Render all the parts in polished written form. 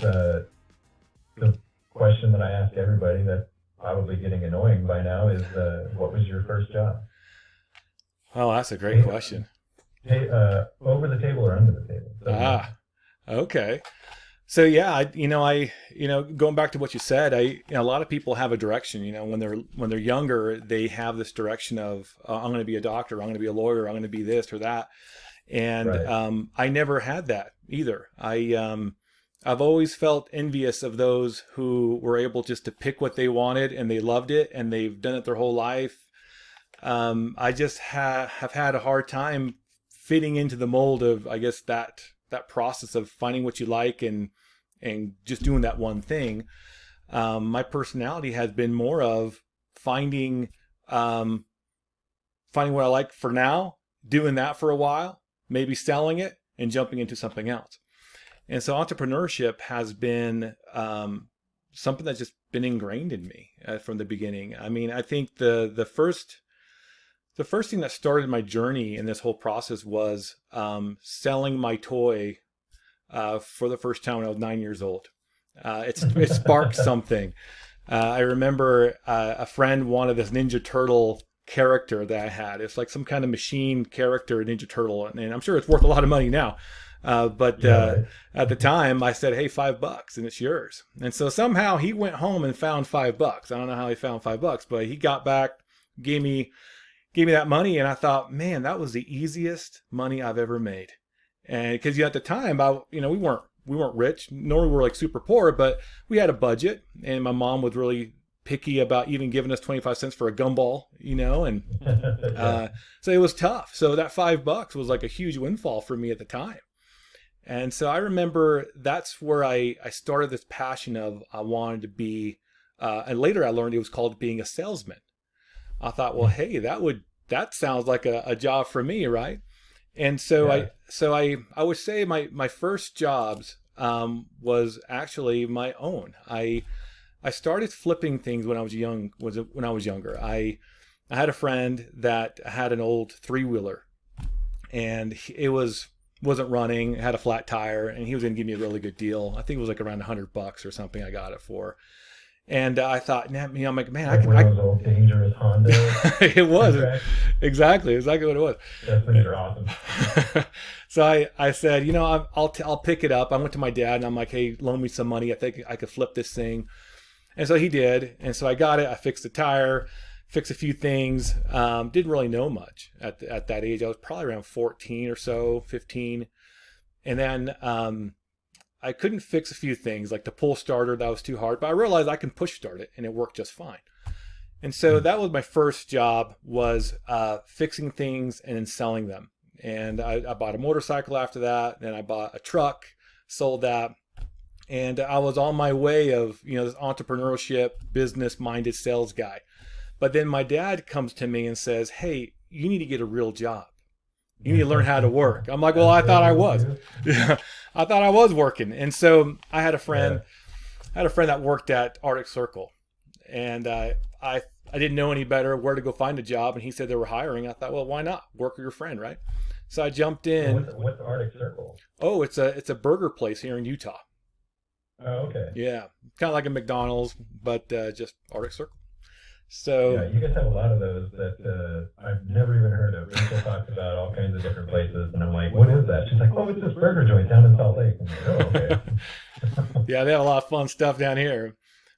guess the question that I ask everybody that's probably getting annoying by now is, what was your first job? Oh, that's a great question. Hey, over the table or under the table? Ah, okay. So yeah, going back to what you said, a lot of people have a direction. When they're younger, they have this direction of I'm going to be a doctor, I'm going to be a lawyer, I'm going to be this or that, and Right. I never had that either. I've always felt envious of those who were able just to pick what they wanted and they loved it and they've done it their whole life. I just have had a hard time fitting into the mold of, I guess, that process of finding what you like and just doing that one thing. My personality has been more of finding um, finding what I like for now, doing that for a while, maybe selling it, and jumping into something else. And so entrepreneurship has been something that's just been ingrained in me from the beginning. I mean, I think the first thing that started my journey in this whole process was selling my toy for the first time when I was 9 years old. It sparked something. I remember a friend wanted this Ninja Turtle character that I had. It's like some kind of machine character Ninja Turtle, and I'm sure it's worth a lot of money now. But Yeah, right. at the time, I said, "Hey, $5, and it's yours." And so somehow he went home and found $5. I don't know how he found $5, but he got back, gave me that money, and I thought, man, that was the easiest money I've ever made. And because at the time, we weren't rich, nor we were like super poor, but we had a budget, and my mom was really picky about even giving us 25 cents for a gumball, and Yeah. so it was tough. So that $5 was like a huge windfall for me at the time. And so I remember that's where I started this passion of I wanted to be, and later I learned it was called being a salesman. I thought, well, hey, that sounds like a job for me, right? And so Yeah. I would say my first jobs was actually my own. I started flipping things when I was when I was younger. I had a friend that had an old three-wheeler, and it wasn't running, it had a flat tire, and he was going to give me a really good deal. I think it was like around $100 or something I got it for. And I thought, I'm like, man, I Like can, one of those old dangerous Honda it was contracts. exactly what it was. Those things are awesome. So I said, I'll pick it up. I went to my dad and I'm like, hey, loan me some money. I think I could flip this thing. And so he did. And so I got it. I fixed the tire, fixed a few things. Didn't really know much at that age. I was probably around 14 or so, 15. And then I couldn't fix a few things like the pull starter. That was too hard. But I realized I can push start it and it worked just fine. And so that was my first job, was fixing things and then selling them. And I bought a motorcycle after that. Then I bought a truck, sold that. And I was on my way of, this entrepreneurship, business-minded sales guy. But then my dad comes to me and says, hey, you need to get a real job. You need to learn how to work. I'm like, well, That's I what I thought I do was. too. I thought I was working. And so I had a friend, Yeah. that worked at Arctic Circle. And I didn't know any better where to go find a job, and he said they were hiring. I thought, well, why not work with your friend, right? So I jumped So in. what's Arctic Circle? Oh, it's a burger place here in Utah. Oh, okay. Yeah, kind of like a McDonald's, but just Arctic Circle. Yeah, So you guys have a lot of those that I've never even heard of. Rachel talks about all kinds of different places, and I'm like, what is that? She's like, oh, it's this burger joint down in Salt Lake. I'm like, oh, okay. yeah, they have a lot of fun stuff down here.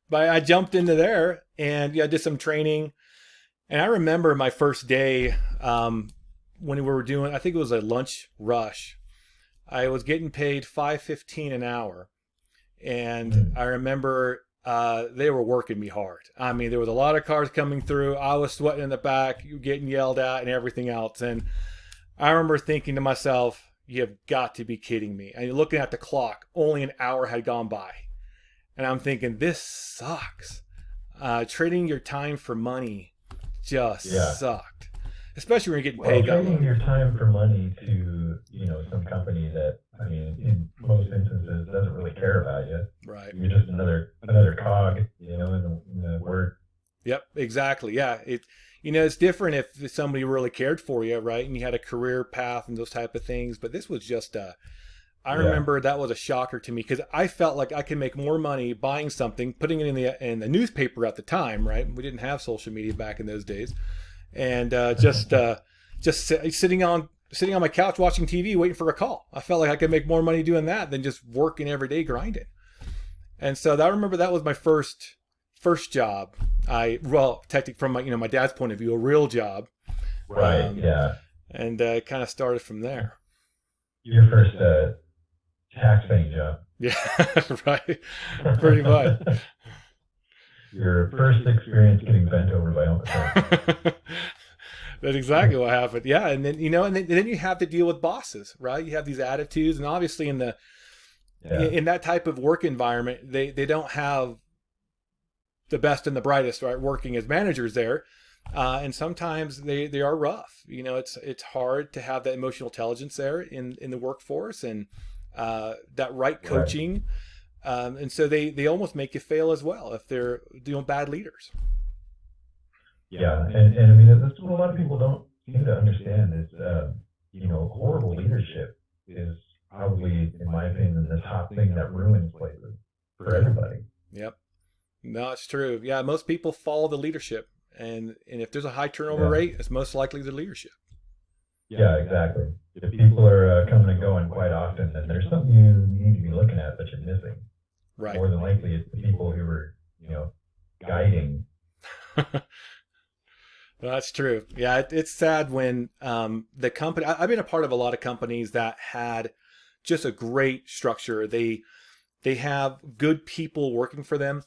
But I jumped into there and did some training. And I remember my first day when we were doing, I think it was a lunch rush. I was getting paid $5.15 an hour. And I remember they were working me hard. I mean, there was a lot of cars coming through. I was sweating in the back, getting yelled at and everything else. And I remember thinking to myself, you've got to be kidding me. And looking at the clock, only an hour had gone by. And I'm thinking, this sucks. Trading your time for money just Yeah. sucked. Especially when you're getting Well, paid that trading low. your time for money to, some company that, I mean, in most instances doesn't really care about you. Right. You're just another cog, in the word. Yep, exactly. Yeah. It's different if somebody really cared for you, right? And you had a career path and those type of things. But this was just I remember that was a shocker to me because I felt like I could make more money buying something, putting it in the newspaper at the time, right? We didn't have social media back in those days, and sitting on my couch watching TV, waiting for a call. I felt like I could make more money doing that than just working every day grinding. And so I remember that was my first job. Technically from my dad's point of view, a real job. Right. Yeah. And kind of started from there. Your first tax-paying job. Yeah, right. Pretty much. Your first experience getting bent over by Uncle. That's exactly what happened. Yeah, and then then you have to deal with bosses, right? You have these attitudes, and obviously in that type of work environment, they don't have the best and the brightest, right? Working as managers there, and sometimes they are rough. It's hard to have that emotional intelligence there in the workforce and that right coaching, and so they almost make you fail as well if they're bad leaders. Yeah, and I mean that's what a lot of people don't seem to understand is horrible leadership is probably, in my opinion, the top thing that ruins places for everybody. Yep. No, it's true. Yeah, most people follow the leadership, and if there's a high turnover rate, it's most likely the leadership. Yeah, exactly. If people are coming and going quite often, then there's something you need to be looking at that you're missing. Right. More than likely, it's the people who are guiding. That's true. Yeah, it's sad when the company. I've been a part of a lot of companies that had just a great structure. They have good people working for them,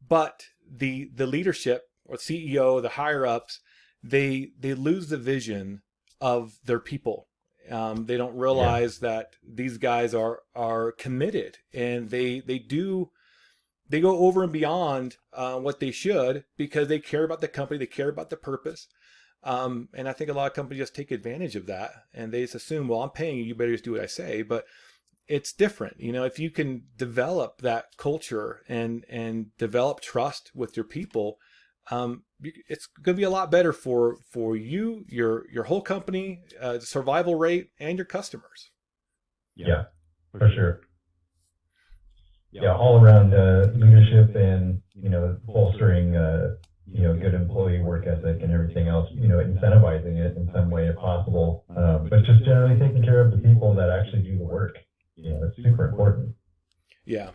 but the leadership or CEO, the higher ups, they lose the vision of their people. They don't realize that these guys are committed, and they go over and beyond what they should because they care about the company, they care about the purpose. And I think a lot of companies just take advantage of that, and they just assume, well, I'm paying you, you better just do what I say. But it's different. If you can develop that culture and develop trust with your people, it's going to be a lot better for you, your whole company, the survival rate, and your customers. Yeah, for sure. Yeah, all around leadership and bolstering good employee work ethic and everything else. Incentivizing it in some way if possible, but just generally taking care of the people that actually do the work. It's super important. Yeah.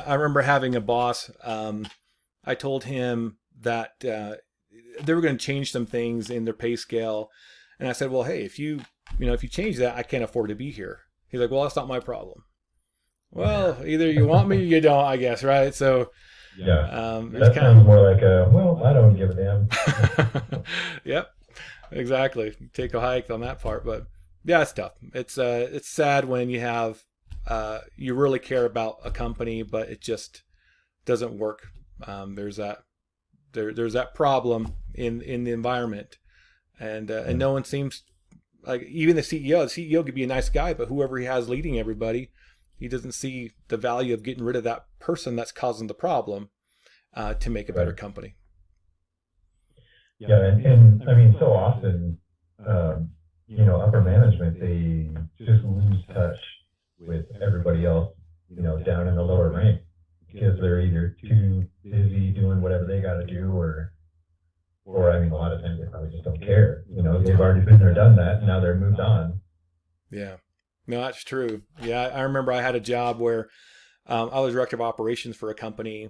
I remember having a boss. I told him that they were going to change some things in their pay scale, and I said, "Well, hey, if you change that, I can't afford to be here." He's like, "Well, that's not my problem." Well, either you want me or you don't, I guess, right? So, that sounds more like I don't give a damn. Yep, exactly. Take a hike on that part, but yeah, it's tough. It's sad when you have you really care about a company, but it just doesn't work. There's that problem in the environment, and no one seems like, even the CEO. The CEO could be a nice guy, but whoever he has leading everybody, he doesn't see the value of getting rid of that person that's causing the problem to make a better company. Yeah, and I mean, so often, upper management, they just lose touch with everybody else, down in the lower rank, because they're either too busy doing whatever they got to do, or I mean, a lot of times they probably just don't care. They've already been there, done that, and now they're moved on. Yeah. No, that's true. Yeah, I remember I had a job where I was director of operations for a company,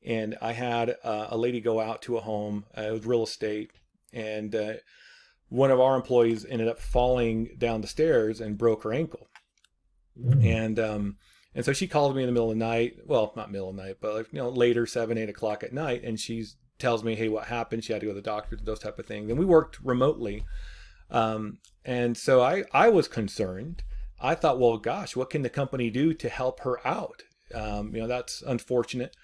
and I had a lady go out to a home. It was real estate, and one of our employees ended up falling down the stairs and broke her ankle. Mm-hmm. And so she called me in the middle of the night. Well, not middle of the night, but later, 7, 8 o'clock at night, and she tells me, "Hey, what happened?" She had to go to the doctor, those type of things. And we worked remotely, and so I was concerned. I thought, well, gosh, what can the company do to help her out? That's unfortunate.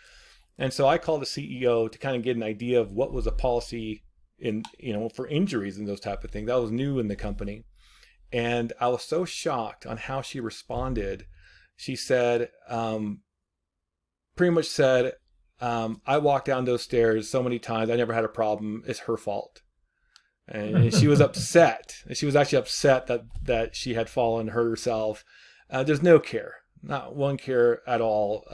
And so I called the CEO to kind of get an idea of what was a policy for injuries and those type of things. That was new in the company. And I was so shocked on how she responded. She said, pretty much said, I walked down those stairs so many times. I never had a problem. It's her fault. And she was upset. She was actually upset that she had fallen, hurt herself. There's no care. not one care at all.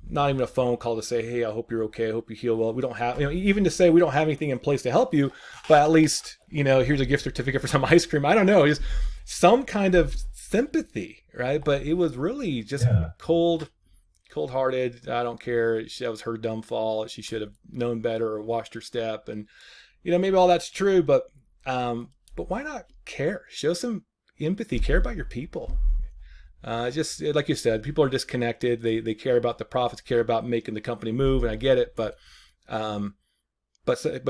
Not even a phone call to say, hey, I hope you're okay. I hope you heal well. We don't have, even to say we don't have anything in place to help you, but at least, here's a gift certificate for some ice cream. I don't know. Just some kind of sympathy, right? But it was really just cold-hearted. I don't care. That was her dumb fault. She should have known better or watched her step. And, maybe all that's true, but why not care? Show some empathy. Care about your people. Just like you said, people are disconnected. They care about the profits, care about making the company move, and I get it. But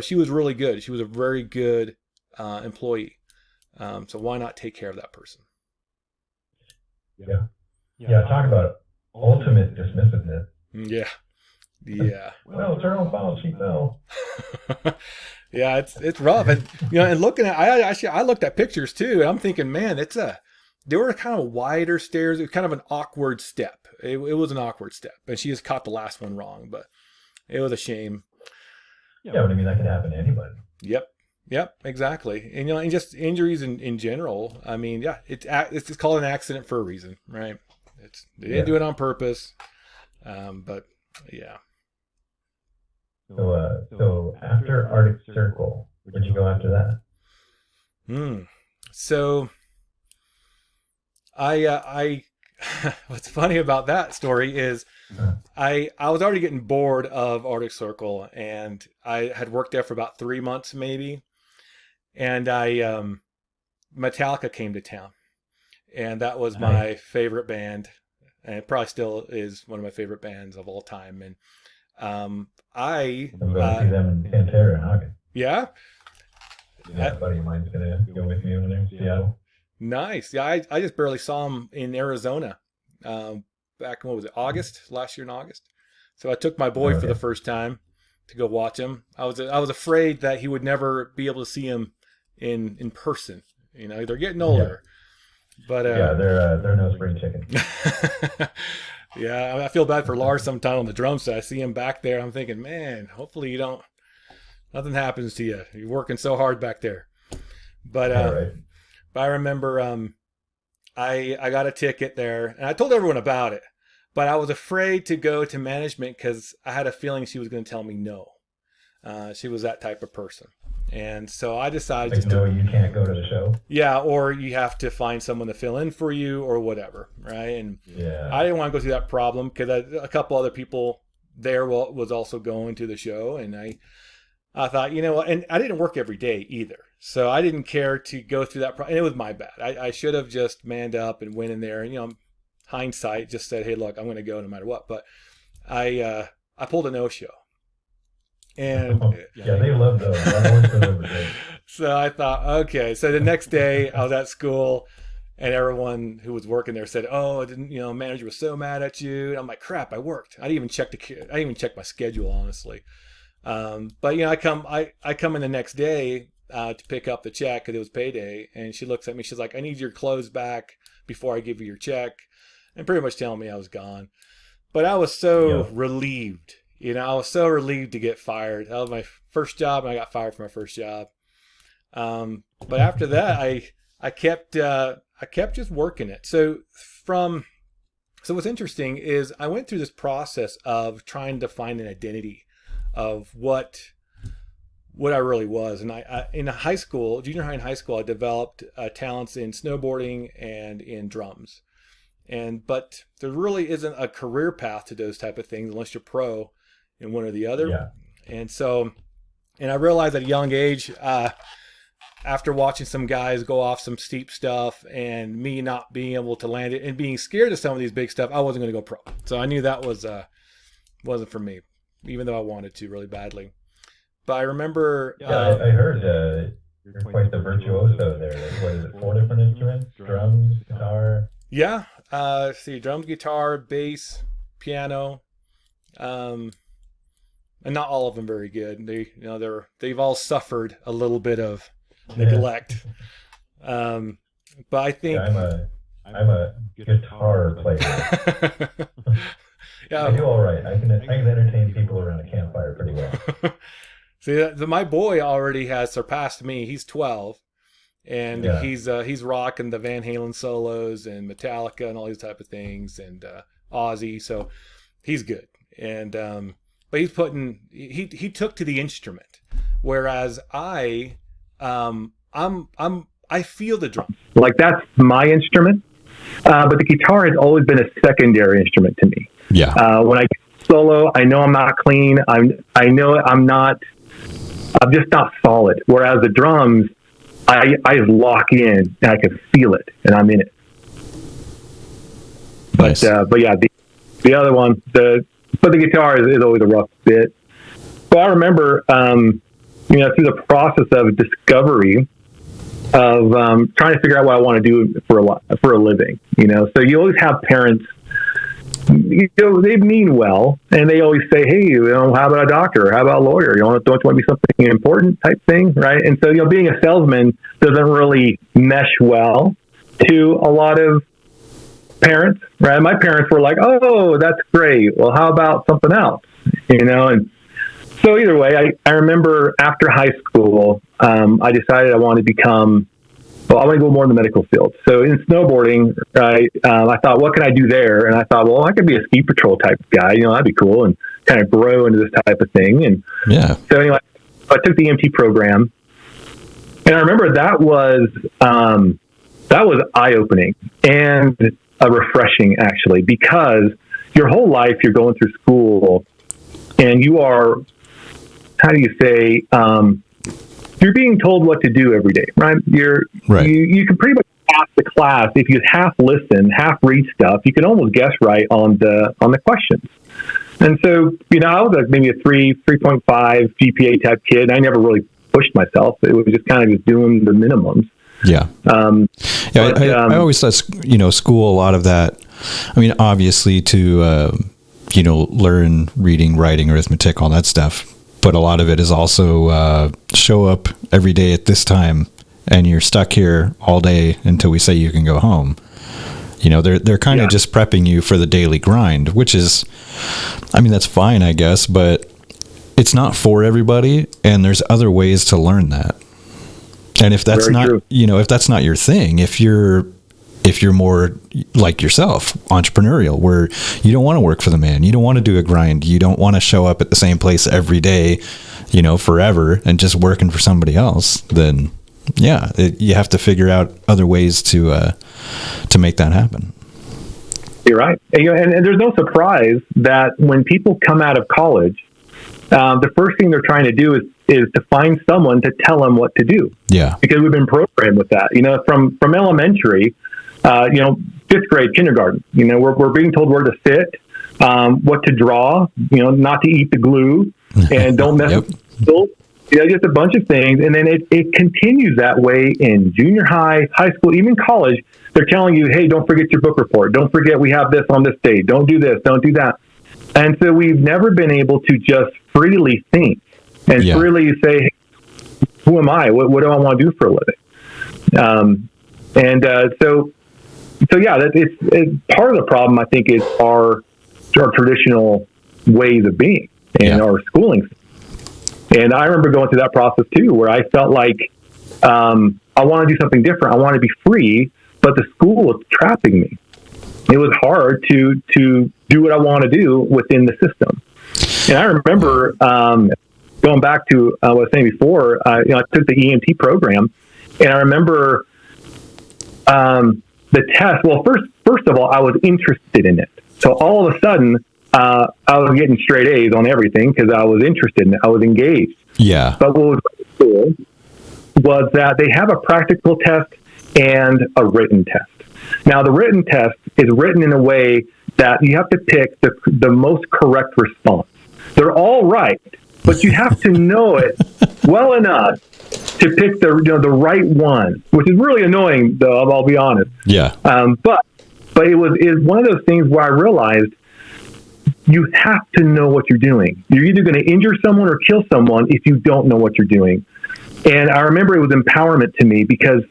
she was really good. She was a very good employee. So why not take care of that person? Yeah. Talk about ultimate dismissiveness. Yeah. Well, it's her own fault. She fell. Yeah, it's rough, and and looking at, I looked at pictures too, and I'm thinking, man, they were kind of wider stairs. It was kind of an awkward step. It was an awkward step, and she just caught the last one wrong, but it was a shame. Yeah, but that can happen to anybody. Yep, exactly. And and just injuries in general. It's called an accident for a reason, right? They didn't do it on purpose, but yeah. So after Arctic Circle, where'd you go after that? So I what's funny about that story is I was already getting bored of Arctic Circle, and I had worked there for about 3 months maybe, and Metallica came to town, and that was my favorite band, and it probably still is one of my favorite bands of all time. And I'm going to see them in Pantera in August. Yeah? A buddy of mine's going to go with me over there in Seattle. Nice. Yeah, I just barely saw him in Arizona back in, last year in August. So I took my boy for the first time to go watch him. I was afraid that he would never be able to see him in person. They're getting older. But they're no spring chicken. Yeah, I feel bad for Lars sometime on the drum set. I see him back there. I'm thinking, man, hopefully nothing happens to you. You're working so hard back there. But but I remember I got a ticket there, and I told everyone about it, but I was afraid to go to management because I had a feeling she was going to tell me no. She was that type of person. And so I decided you can't go to the show. Yeah, or you have to find someone to fill in for you or whatever, right? And I didn't want to go through that problem because a couple other people there was also going to the show, and I thought, and I didn't work every day either, so I didn't care to go through that. And it was my bad. I should have just manned up and went in there, and hindsight, just said, hey, look, I'm going to go no matter what. But I pulled a no-show. And they love those. So I thought, okay. So the next day I was at school, and everyone who was working there said, "Oh, manager was so mad at you." And I'm like, "Crap, I worked. I didn't even check my schedule, honestly." But I come in the next day to pick up the check because it was payday, and she looks at me. She's like, "I need your clothes back before I give you your check," and pretty much telling me I was gone. But I was so relieved. I was so relieved to get fired. That was my first job, and I got fired from my first job. But after that, I kept just working it. So what's interesting is I went through this process of trying to find an identity of what I really was. And I in high school, junior high and high school, I developed talents in snowboarding and in drums. But there really isn't a career path to those type of things unless you're pro in one or the other. Yeah. And I realized at a young age, after watching some guys go off some steep stuff and me not being able to land it and being scared of some of these big stuff, I wasn't going to go pro. So I knew that wasn't for me, even though I wanted to really badly. But I remember... I heard you're quite the virtuoso there. What is it, 4 different instruments? Drums, guitar? Yeah. Drums, guitar, bass, piano. And not all of them very good. They've all suffered a little bit of neglect. But I think I'm a guitar player. I do all right. I can entertain people around a campfire pretty well. See, my boy already has surpassed me. He's 12, and he's rocking the Van Halen solos and Metallica and all these type of things, and Ozzy. So he's good, and but he's he took to the instrument, whereas I feel the drum. Like that's my instrument, but the guitar has always been a secondary instrument to me. Yeah. When I solo, I know I'm not clean. I know I'm just not solid. Whereas the drums, I just lock in and I can feel it and I'm in it. Nice. But yeah, the other one, the guitar is always a rough bit. But I remember, through the process of discovery of trying to figure out what I want to do for a living, So you always have parents, they mean well, and they always say, "Hey, how about a doctor? How about a lawyer? Don't you want to be something important?" type thing, right? And so, being a salesman doesn't really mesh well to a lot of parents, right? My parents were like, "Oh, that's great. Well, how about something else?" And so either way, I remember after high school, I decided I wanted to I want to go more in the medical field. So in snowboarding, I thought, what can I do there? And I thought, well, I could be a ski patrol type guy. That'd be cool, and kind of grow into this type of thing. And so anyway, I took the EMT program, and I remember that was eye-opening and refreshing, actually, because your whole life you're going through school, and you are, how do you say, you're being told what to do every day, right? You can pretty much pass the class if you half listen, half read stuff. You can almost guess right on the questions. And so, I was maybe a 3.5 GPA type kid. And I never really pushed myself. It was just kind of just doing the minimums. Yeah. I always thought, school, a lot of that. I mean, obviously to, learn reading, writing, arithmetic, all that stuff. But a lot of it is also show up every day at this time, and you're stuck here all day until we say you can go home. They're kind of just prepping you for the daily grind, which is, that's fine, I guess, but it's not for everybody, and there's other ways to learn that. And if that's if that's not your thing, if you're more like yourself, entrepreneurial, where you don't want to work for the man, you don't want to do a grind, you don't want to show up at the same place every day, forever and just working for somebody else, then you have to figure out other ways to make that happen. You're right. And there's no surprise that when people come out of college, the first thing they're trying to do is to find someone to tell them what to do. Yeah. Because we've been programmed with that, from elementary, 5th grade, kindergarten, we're being told where to sit, what to draw, not to eat the glue, and don't mess with pencils. Just a bunch of things. And then it continues that way in junior high, high school, even college. They're telling you, hey, don't forget your book report. Don't forget we have this on this day. Don't do this. Don't do that. And so we've never been able to just freely think and freely say, hey, who am I? What do I want to do for a living? So it's part of the problem, I think, is our traditional ways of being and our schooling. And I remember going through that process too, where I felt like I want to do something different. I want to be free, but the school was trapping me. It was hard to do what I want to do within the system. And I remember going back to what I was saying before. I took the EMT program, and I remember the test. Well, first of all, I was interested in it. So all of a sudden, I was getting straight A's on everything because I was interested in it. I was engaged. Yeah. But what was cool was that they have a practical test and a written test. Now, the written test is written in a way that you have to pick the most correct response. They're all right, but you have to know it well enough to pick the right one, which is really annoying, though, I'll be honest. Yeah. But it was one of those things where I realized you have to know what you're doing. You're either going to injure someone or kill someone if you don't know what you're doing. And I remember it was empowerment to me because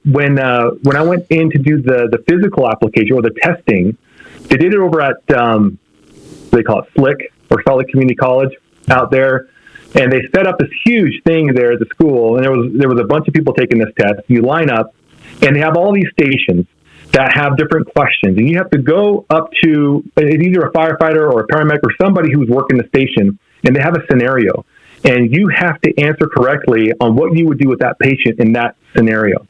when I went in to do the physical application or the testing, they did it over at they call it SLIC or Salt Lake Community College out there. And they set up this huge thing there at the school, and there was a bunch of people taking this test. You line up, and they have all these stations that have different questions, and you have to go up to either a firefighter or a paramedic or somebody who's working the station, and they have a scenario, and you have to answer correctly on what you would do with that patient in that scenario.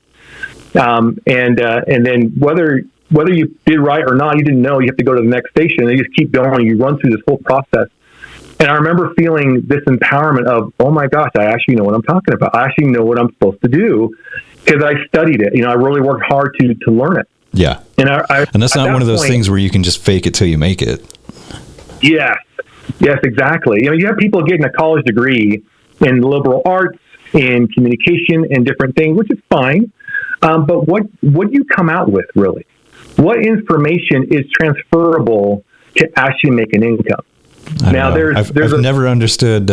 And then whether you did right or not, you didn't know, you have to go to the next station, and you just keep going. You run through this whole process. And I remember feeling this empowerment of, oh my gosh, I actually know what I'm talking about. I actually know what I'm supposed to do because I studied it. I really worked hard to learn it. Yeah. And that's not one of those things where you can just fake it till you make it. Yes, exactly. You have people getting a college degree in liberal arts, in communication, and different things, which is fine. But what you come out with, really? What information is transferable to actually make an income? Now, I've never understood,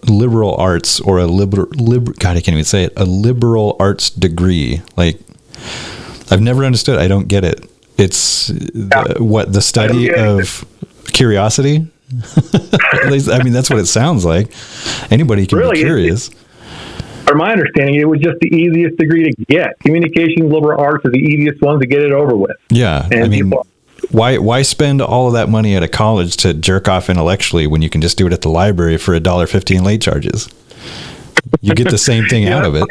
liberal arts or a God, I can't even say it. A liberal arts degree. Like, I've never understood. I don't get it. It's the study of curiosity. At least, I mean, that's what it sounds like. Anybody can be curious. From my understanding, it was just the easiest degree to get. Communications, liberal arts are the easiest ones to get it over with. Yeah, and I mean, why spend all of that money at a college to jerk off intellectually when you can just do it at the library for $1.50 in late charges? You get the same thing out of it.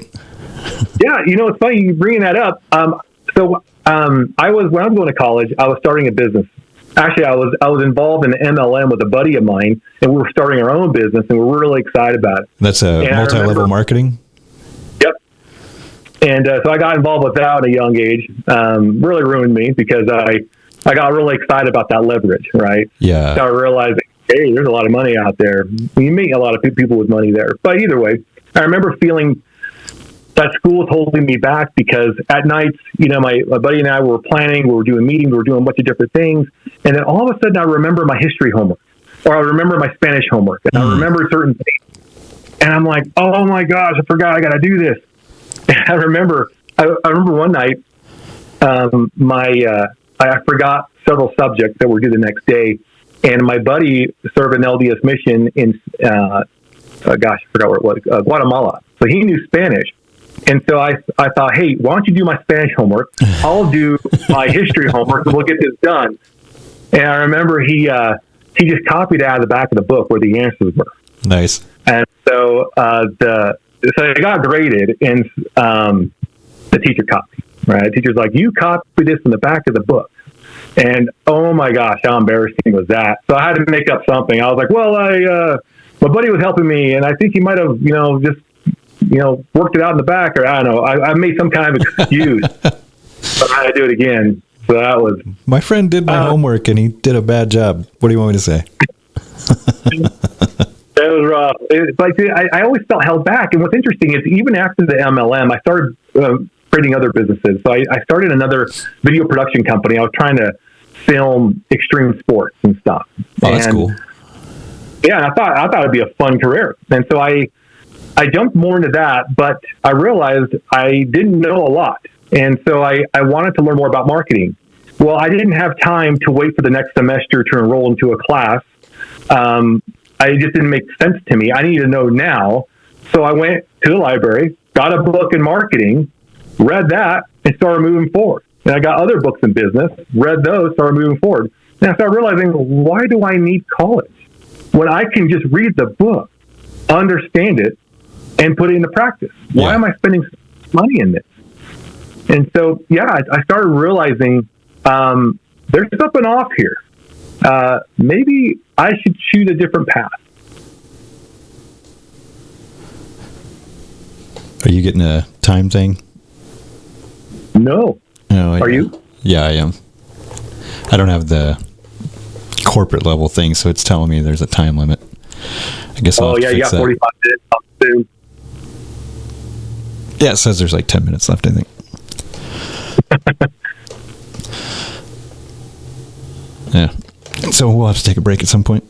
Yeah, it's funny you bringing that up. When I was going to college, I was starting a business. Actually, I was involved in an MLM with a buddy of mine, and we were starting our own business, and we were really excited about it. That's multi-level marketing? Yep. And so I got involved with that at a young age. Really ruined me because I got really excited about that leverage, right? Yeah. So I realized, hey, there's a lot of money out there. You meet a lot of people with money there. But either way, I remember feeling that school was holding me back because at nights, my buddy and I were planning, we were doing meetings, we were doing a bunch of different things. And then all of a sudden I remember my history homework, or I remember my Spanish homework, and I remember certain things. And I'm like, oh my gosh, I forgot I got to do this. And I remember one night, I forgot several subjects that were due the next day. And my buddy served an LDS mission in, I forgot where it was, Guatemala. So he knew Spanish. And so I thought, hey, why don't you do my Spanish homework? I'll do my history homework, and we'll get this done. And I remember he just copied out of the back of the book where the answers were. Nice. And so so it got graded, and the teacher copied. Right, the teacher's like, you copied this in the back of the book. And oh my gosh, how embarrassing was that? So I had to make up something. I was like, well, my buddy was helping me, and I think he might have, just worked it out in the back, or I don't know. I made some kind of excuse, but I had to do it again. So that was... My friend did my homework, and he did a bad job. What do you want me to say? It was rough. It's like, I always felt held back. And what's interesting is even after the MLM, I started creating other businesses. So I started another video production company. I was trying to film extreme sports and stuff. Oh, that's cool. Yeah, I thought it'd be a fun career. And so I jumped more into that, but I realized I didn't know a lot. And so I wanted to learn more about marketing. Well, I didn't have time to wait for the next semester to enroll into a class. It just didn't make sense to me. I needed to know now. So I went to the library, got a book in marketing, read that, and started moving forward. And I got other books in business, read those, started moving forward. And I started realizing, why do I need college when I can just read the book, understand it, and put it into practice? Why am I spending so much money in this? And so, I started realizing there's something off here. Maybe I should choose a different path. Are you getting a time thing? No. Are you? Yeah, I am. I don't have the corporate level thing, so it's telling me there's a time limit. I guess I'll you got 45 minutes soon. Yeah, it says there's like 10 minutes left, I think. Yeah. So we'll have to take a break at some point.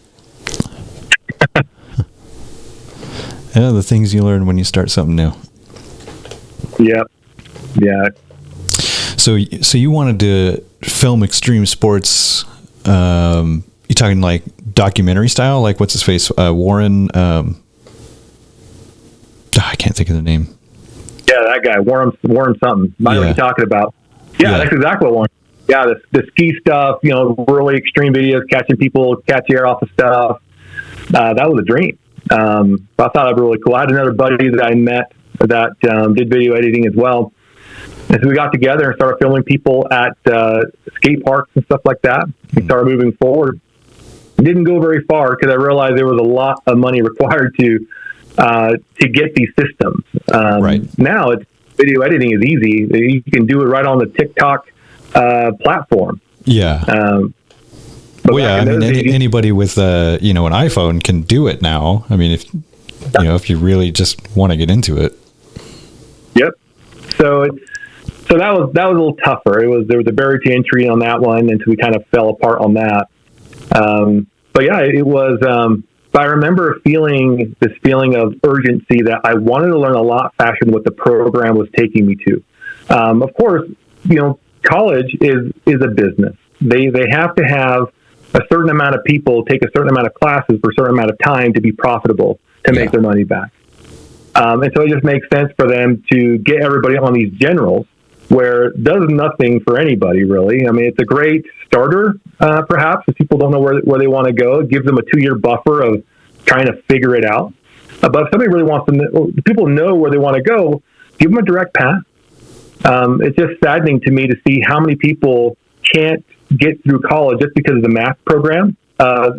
Yeah, the things you learn when you start something new. Yep. Yeah. So you wanted to film extreme sports, you talking like documentary style? Like what's his face? Warren. I can't think of the name. Yeah, that guy, Warren something. I know what you're talking about. Yeah, that's exactly what Warren. Yeah, the ski stuff, really extreme videos, catching people, catch air off of stuff. That was a dream. I thought it was really cool. I had another buddy that I met that did video editing as well. And so we got together and started filming people at skate parks and stuff like that. We started moving forward. It didn't go very far because I realized there was a lot of money required to get these systems. Right. Now, video editing is easy. You can do it right on the TikTok platform. Yeah. Well, yeah. I mean, anybody with an iPhone can do it now. I mean, if you really just want to get into it. Yep. So that was a little tougher. There was a barrier to entry on that one, and so we kind of fell apart on that. But yeah, it was. But I remember feeling this feeling of urgency that I wanted to learn a lot faster than what the program was taking me to. Of course, college is a business. They have to have a certain amount of people take a certain amount of classes for a certain amount of time to be profitable to make their money back. And so it just makes sense for them to get everybody on these generals where it does nothing for anybody, really. I mean, it's a great starter, perhaps, if people don't know where they want to go. It gives them a 2-year buffer of trying to figure it out. But if somebody really wants to people know where they want to go, give them a direct path. It's just saddening to me to see how many people can't get through college just because of the math program. I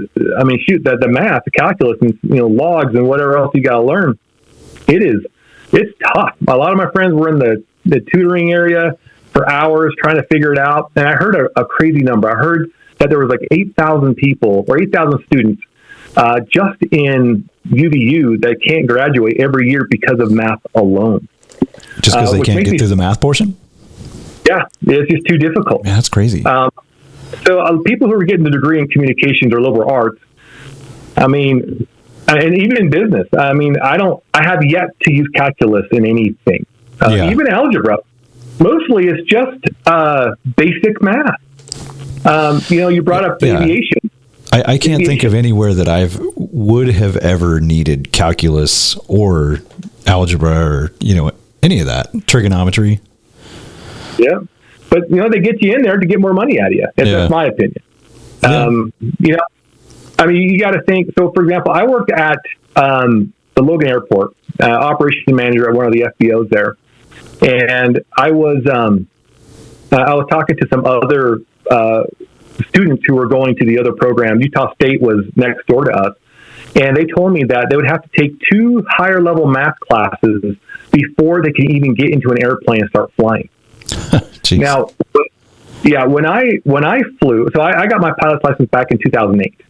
mean, shoot, the math, the calculus, and logs and whatever else you got to learn. It's tough. A lot of my friends were in the tutoring area for hours trying to figure it out. And I heard a crazy number. I heard that there was like 8,000 people or 8,000 students just in UVU that can't graduate every year because of math alone. Just because they can't get through the math portion? Yeah, it's just too difficult. Man, that's crazy. So people who are getting the degree in communications or liberal arts, I mean, and even in business, I mean, I have yet to use calculus in anything. Even algebra, mostly it's just basic math. You brought up aviation. I can't think of anywhere that would have ever needed calculus or algebra or any of that, trigonometry. Yeah, but they get you in there to get more money out of you. That's my opinion. I mean, you got to think. So, for example, I worked at the Logan Airport, operations manager at one of the FBOs there. And I was talking to some other students who were going to the other program. Utah State was next door to us, and they told me that they would have to take 2 higher level math classes before they can even get into an airplane and start flying. Now, when I flew, so I got my pilot's license back in 2008,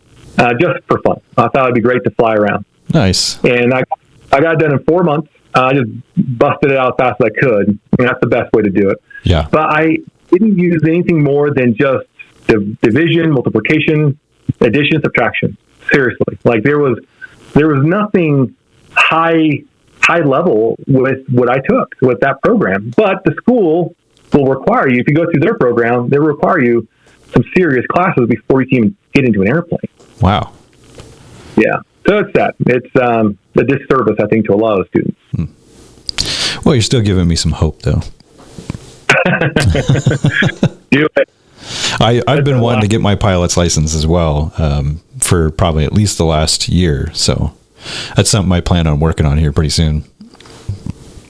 just for fun. I thought it'd be great to fly around. Nice. And I got it done in 4 months. I just busted it out as fast as I could. And that's the best way to do it. Yeah. But I didn't use anything more than just division, multiplication, addition, subtraction. Seriously. Like there was nothing high level with what I took with that program. But the school will require you, if you go through their program, they require you some serious classes before you can even get into an airplane. Wow. Yeah. So it's that. It's a disservice, I think, to a lot of students. Well, you're still giving me some hope, though. I've been wanting to get my pilot's license as well for probably at least the last year. So that's something I plan on working on here pretty soon.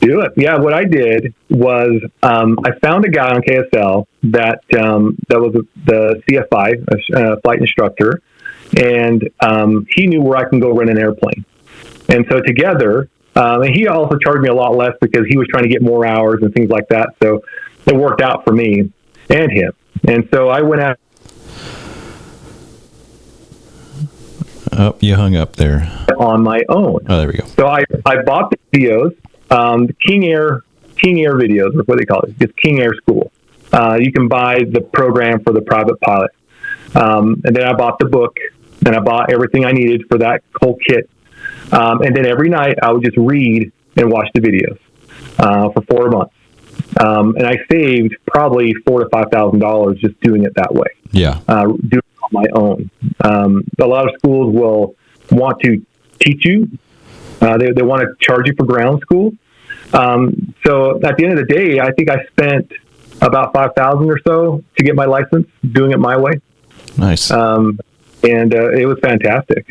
Do it. Yeah, what I did was I found a guy on KSL that was the CFI, a flight instructor, and he knew where I can go rent an airplane. And so together, and he also charged me a lot less because he was trying to get more hours and things like that. So it worked out for me and him. And so I went out. Oh, you hung up there. On my own. Oh, there we go. So I bought the videos, the King Air videos, or what they call it. It's King Air School. You can buy the program for the private pilot. And then I bought the book, and I bought everything I needed for that whole kit. And then every night I would just read and watch the videos for 4 months. And I saved probably $4,000 to $5,000 just doing it that way. Yeah. Doing on my own. A lot of schools will want to teach you. They want to charge you for ground school. So at the end of the day, I think I spent about $5,000 or so to get my license, doing it my way. Nice. And it was fantastic.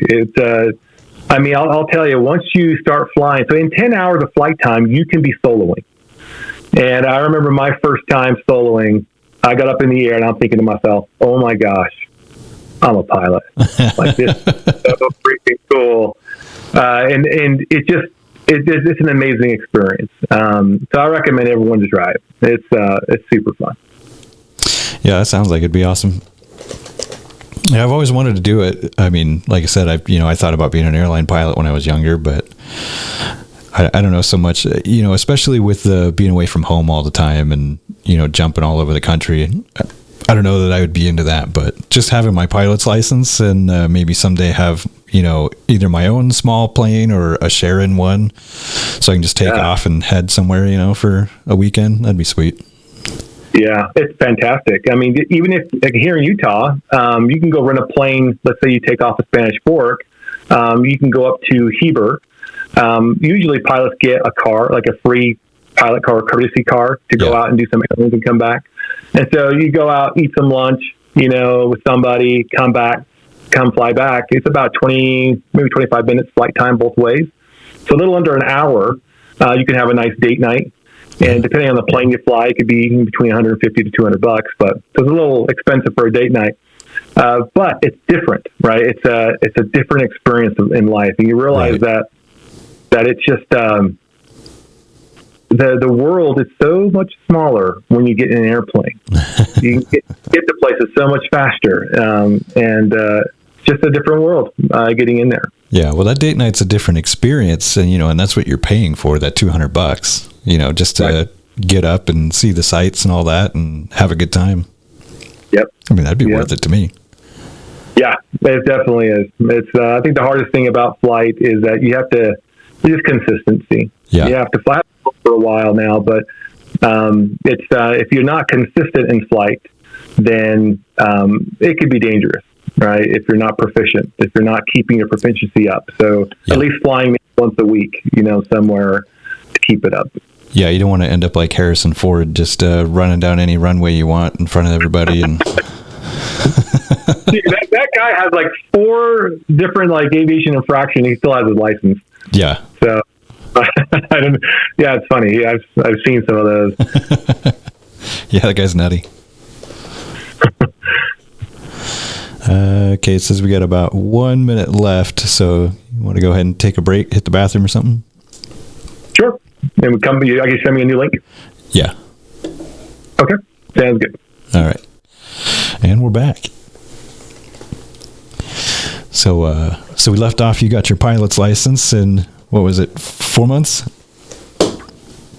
I'll tell you, once you start flying, so in 10 hours of flight time, you can be soloing. And I remember my first time soloing, I got up in the air and I'm thinking to myself, oh my gosh, I'm a pilot. Like, this is so freaking cool. And it's an amazing experience. So I recommend everyone to try it. It's super fun. Yeah, that sounds like it'd be awesome. Yeah, I've always wanted to do it. I mean, like I said, I thought about being an airline pilot when I was younger, but I don't know so much, especially with being away from home all the time and, jumping all over the country. I don't know that I would be into that, but just having my pilot's license and maybe someday have, either my own small plane or a share-in one so I can just take off and head somewhere, for a weekend. That'd be sweet. Yeah, it's fantastic. I mean, even if like here in Utah, you can go rent a plane. Let's say you take off of Spanish Fork. You can go up to Heber. Usually pilots get a car, like a free pilot car, courtesy car, to go out and do some errands and come back. And so you go out, eat some lunch, with somebody, come fly back. It's about 20, maybe 25 minutes flight time both ways. So a little under an hour, you can have a nice date night. And depending on the plane you fly, it could be between $150 to $200, but it's a little expensive for a date night. But it's different, right? It's a different experience in life. And you realize that it's just, the world is so much smaller when you get in an airplane. You can get to places so much faster. And just a different world, getting in there. Yeah. Well, that date night's a different experience. And, and that's what you're paying for, that $200, just to get up and see the sights and all that and have a good time. Yep. I mean, that'd be worth it to me. Yeah, it definitely is. It's, I think the hardest thing about flight is that it's just consistency. Yeah. You have to fly for a while now, but, if you're not consistent in flight, then, it could be dangerous, right? If you're not proficient, if you're not keeping your proficiency up. So at least flying once a week, somewhere to keep it up. Yeah, you don't want to end up like Harrison Ford, just running down any runway you want in front of everybody. And Dude, that guy has like 4 different aviation infractions. He still has his license. Yeah. So I don't. Yeah, it's funny. I've seen some of those. Yeah, that guy's nutty. Okay, it says we got about 1 minute left, so you want to go ahead and take a break, hit the bathroom or something? Sure. And we come. I can send me a new link. Yeah. Okay. Sounds good. All right. And we're back. So we left off. You got your pilot's license in, what was it, 4 months?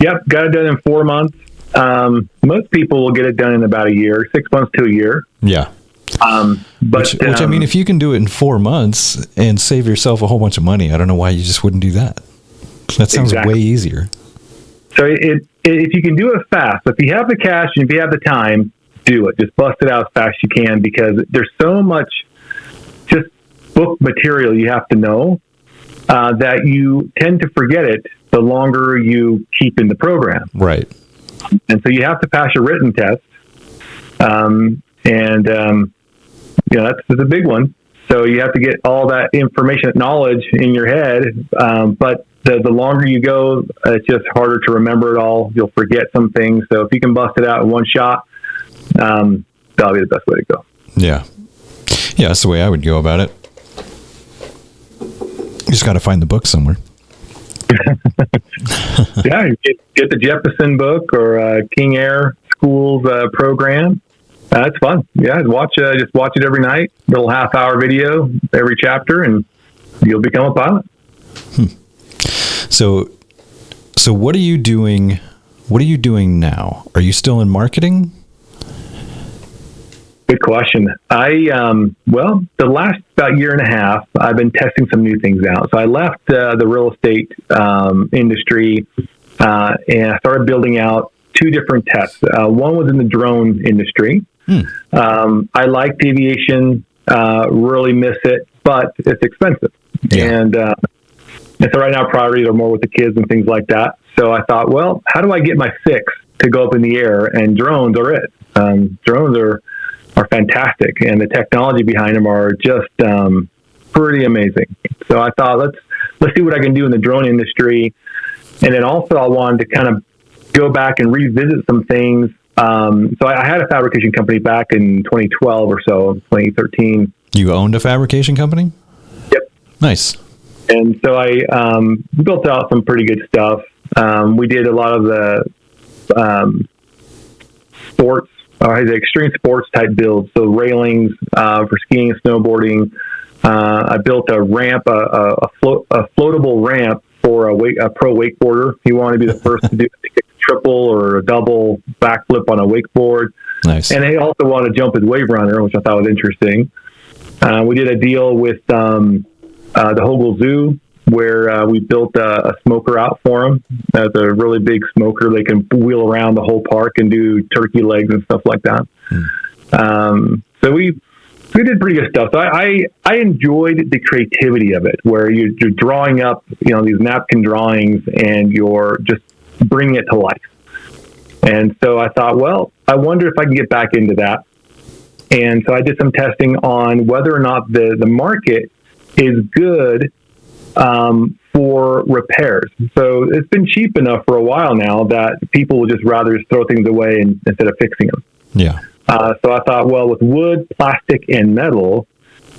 Yep, got it done in 4 months. Most people will get it done in about a year, 6 months to a year. Yeah. Which I mean, if you can do it in 4 months and save yourself a whole bunch of money, I don't know why you just wouldn't do that. That sounds way easier. So if you can do it fast, if you have the cash and if you have the time, do it. Just bust it out as fast as you can, because there's so much just book material you have to know that you tend to forget it the longer you keep in the program. Right. And so you have to pass your written test. That's a big one. So you have to get all that information, knowledge in your head. But the longer you go, it's just harder to remember it all. You'll forget some things. So if you can bust it out in one shot, that'll be the best way to go. Yeah. Yeah, that's the way I would go about it. You just got to find the book somewhere. Yeah, get the Jefferson book or King Air School's program. It's fun. Yeah, just watch it every night. Little half-hour video every chapter, and you'll become a pilot. So what are you doing? What are you doing now? Are you still in marketing? Good question. The last about year and a half, I've been testing some new things out. So I left the real estate industry and I started building out 2 different tests. One was in the drone industry. I liked aviation. really miss it, but it's expensive. Yeah. And so right now priorities are more with the kids and things like that. So I thought, well, how do I get my six to go up in the air? And drones are it. Drones are fantastic, and the technology behind them are just pretty amazing. So I thought, let's see what I can do in the drone industry. And then also I wanted to kind of go back and revisit some things. So I had a fabrication company back in 2012 or so, 2013. You owned a fabrication company? Yep. Nice. And so I built out some pretty good stuff. We did a lot of the sports, the extreme sports type builds. So railings for skiing and snowboarding. I built a ramp, a floatable ramp for a pro wakeboarder. He wanted to be the first to do a triple or a double backflip on a wakeboard. Nice. And he also wanted to jump his wave runner, which I thought was interesting. We did a deal with the Hogle Zoo where we built a smoker out for them. That's a really big smoker. They can wheel around the whole park and do turkey legs and stuff like that. So we did pretty good stuff. So I enjoyed the creativity of it, where you're drawing up, these napkin drawings and you're just bringing it to life. And so I thought, well, I wonder if I can get back into that. And so I did some testing on whether or not the market is good for repairs. So it's been cheap enough for a while now that people will just rather just throw things away instead of fixing them. Yeah. So I thought, well, with wood, plastic, and metal,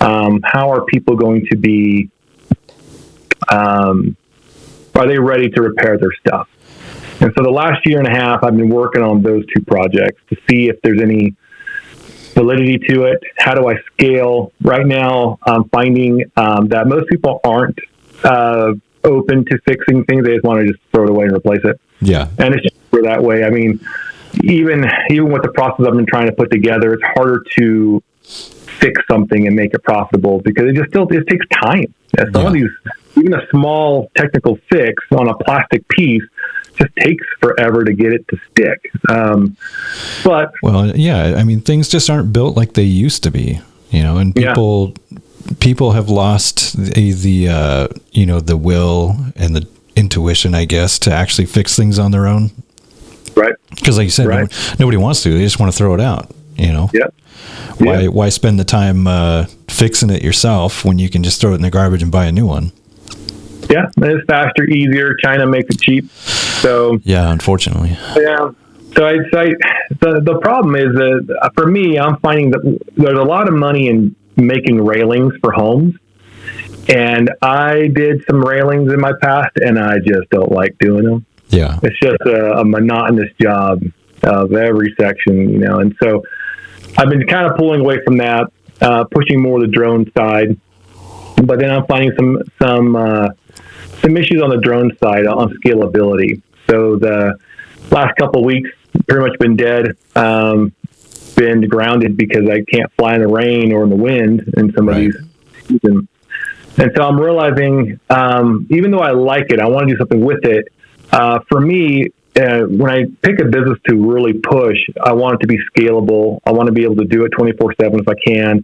how are people going to be, are they ready to repair their stuff? And so the last year and a half, I've been working on those two projects to see if there's any validity to it. How do I scale? Right now, I'm finding that most people aren't open to fixing things. They just want to just throw it away and replace it. Yeah. And it's just that way. I mean, even with the process I've been trying to put together, it's harder to fix something and make it profitable because it takes time. Some of these, even a small technical fix on a plastic piece just takes forever to get it to stick. But I mean, things just aren't built like they used to be, and people have lost the will and the intuition, I guess, to actually fix things on their own. Right. Because like you said, nobody wants to. They just want to throw it out, Yeah. Why spend the time fixing it yourself when you can just throw it in the garbage and buy a new one? Yeah, it's faster, easier. China makes it cheap. So yeah, unfortunately. Yeah. So the problem is that for me, I'm finding that there's a lot of money in making railings for homes. And I did some railings in my past, and I just don't like doing them. Yeah. It's just a monotonous job of every section, And so I've been kind of pulling away from that, pushing more the drone side. But then I'm finding some issues on the drone side on scalability. So the last couple of weeks, pretty much been dead, been grounded because I can't fly in the rain or in the wind in some of these seasons. And so I'm realizing, even though I like it, I want to do something with it. For me, when I pick a business to really push, I want it to be scalable. I want to be able to do it 24/7 if I can.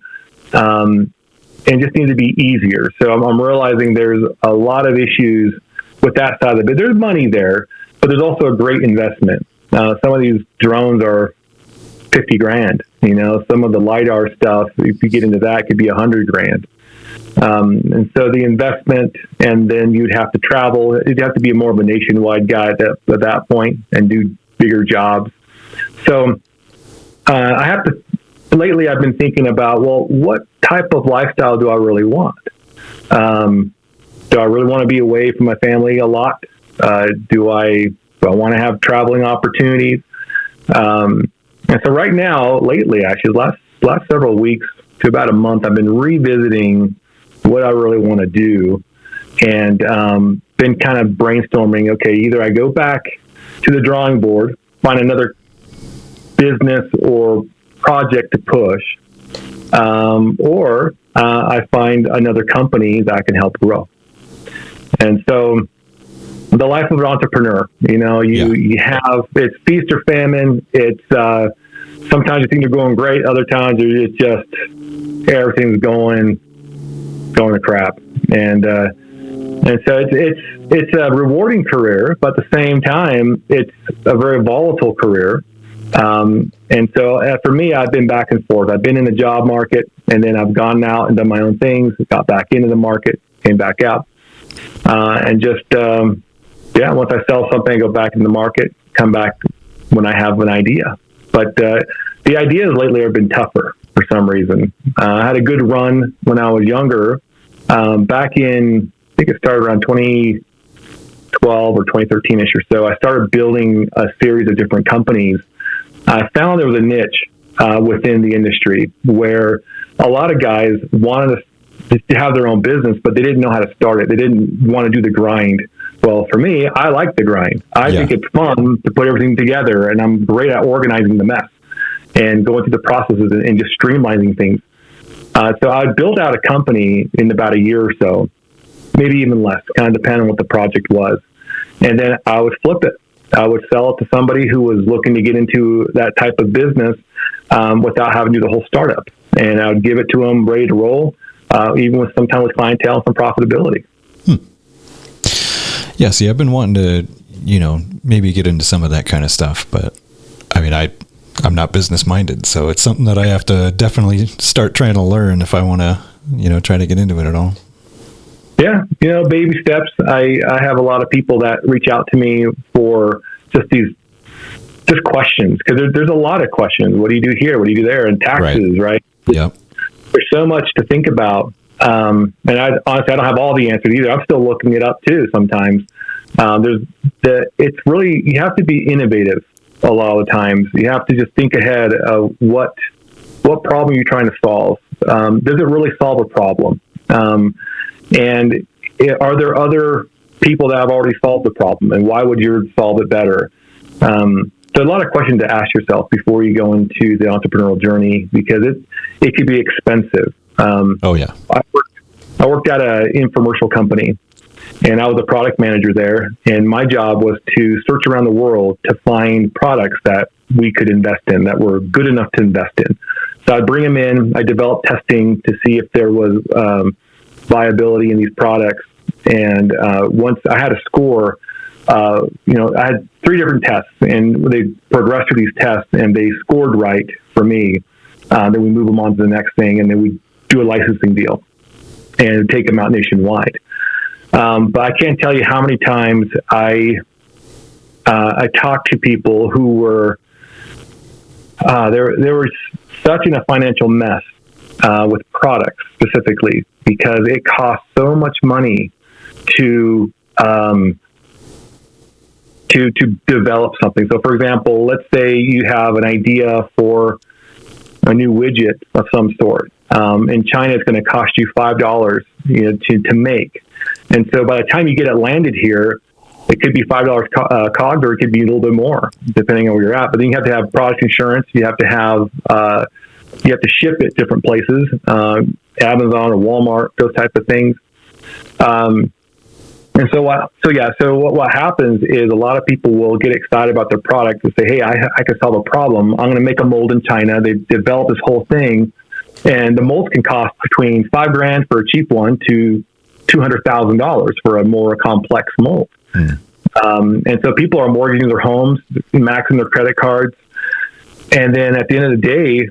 And just need to be easier. So I'm realizing there's a lot of issues with that side of it. There's money there, but there's also a great investment. Some of these drones are $50,000. Some of the LiDAR stuff, if you get into that, could be $100,000. And so the investment, and then you'd have to travel. You'd have to be more of a nationwide guy at that point and do bigger jobs. So lately I've been thinking about, well, what type of lifestyle do I really want? Do I really want to be away from my family a lot? Do I want to have traveling opportunities? And so right now, lately, actually, last several weeks to about a month, I've been revisiting what I really want to do, and been kind of brainstorming. Okay, either I go back to the drawing board, find another business or project to push, or I find another company that I can help grow. And so the life of an entrepreneur, you have, it's feast or famine. It's sometimes you think you're going great, other times it's just everything's going to crap. And so it's a rewarding career, but at the same time, it's a very volatile career. And so for me, I've been back and forth. I've been in the job market, and then I've gone out and done my own things, got back into the market, came back out. And just, once I sell something, I go back in the market, come back when I have an idea. But the ideas lately have been tougher for some reason. I had a good run when I was younger. Back in, I think it started around 2012 or 2013-ish or so, I started building a series of different companies. I found there was a niche within the industry where a lot of guys wanted to have their own business, but they didn't know how to start it. They didn't want to do the grind. Well, for me, I like the grind. I think it's fun to put everything together, and I'm great at organizing the mess and going through the processes and just streamlining things. So I built out a company in about a year or so, maybe even less, kind of depending on what the project was. And then I would flip it. I would sell it to somebody who was looking to get into that type of business without having to do the whole startup. And I would give it to them ready to roll, even with sometimes with clientele and some profitability. Yeah, see, I've been wanting to, maybe get into some of that kind of stuff, but I mean, I'm not business minded, so it's something that I have to definitely start trying to learn if I want to, try to get into it at all. Yeah, baby steps. I have a lot of people that reach out to me for just questions, because there's a lot of questions. What do you do here? What do you do there? And taxes, right? Yep. There's so much to think about. And honestly, I don't have all the answers either. I'm still looking it up too sometimes. It's really, you have to be innovative a lot of the times. You have to just think ahead of what problem you're trying to solve. Does it really solve a problem? And are there other people that have already solved the problem, and why would yours solve it better? So a lot of questions to ask yourself before you go into the entrepreneurial journey, because it could be expensive. Oh yeah. I worked at an infomercial company, and I was a product manager there. And my job was to search around the world to find products that we could invest in, that were good enough to invest in. So I'd bring them in. I developed testing to see if there was viability in these products. And once I had a score, I had 3 different tests, and they progressed through these tests, and they scored right for me. Then we move them on to the next thing, and then we do a licensing deal and take them out nationwide. But I can't tell you how many times I talked to people who were they were such in a financial mess with products specifically, because it costs so much money to develop something. So, for example, let's say you have an idea for a new widget of some sort. In China, it's going to cost you $5, to make. And so by the time you get it landed here, it could be $5 COGS, or it could be a little bit more, depending on where you're at. But then you have to have product insurance. You have to have you have to ship it different places, Amazon or Walmart, those type of things. And so what happens is a lot of people will get excited about their product and say, hey, I can solve a problem. I'm going to make a mold in China. They develop this whole thing, and the molds can cost between $5,000 for a cheap one to $200,000 for a more complex mold. And so people are mortgaging their homes, maxing their credit cards. And then at the end of the day,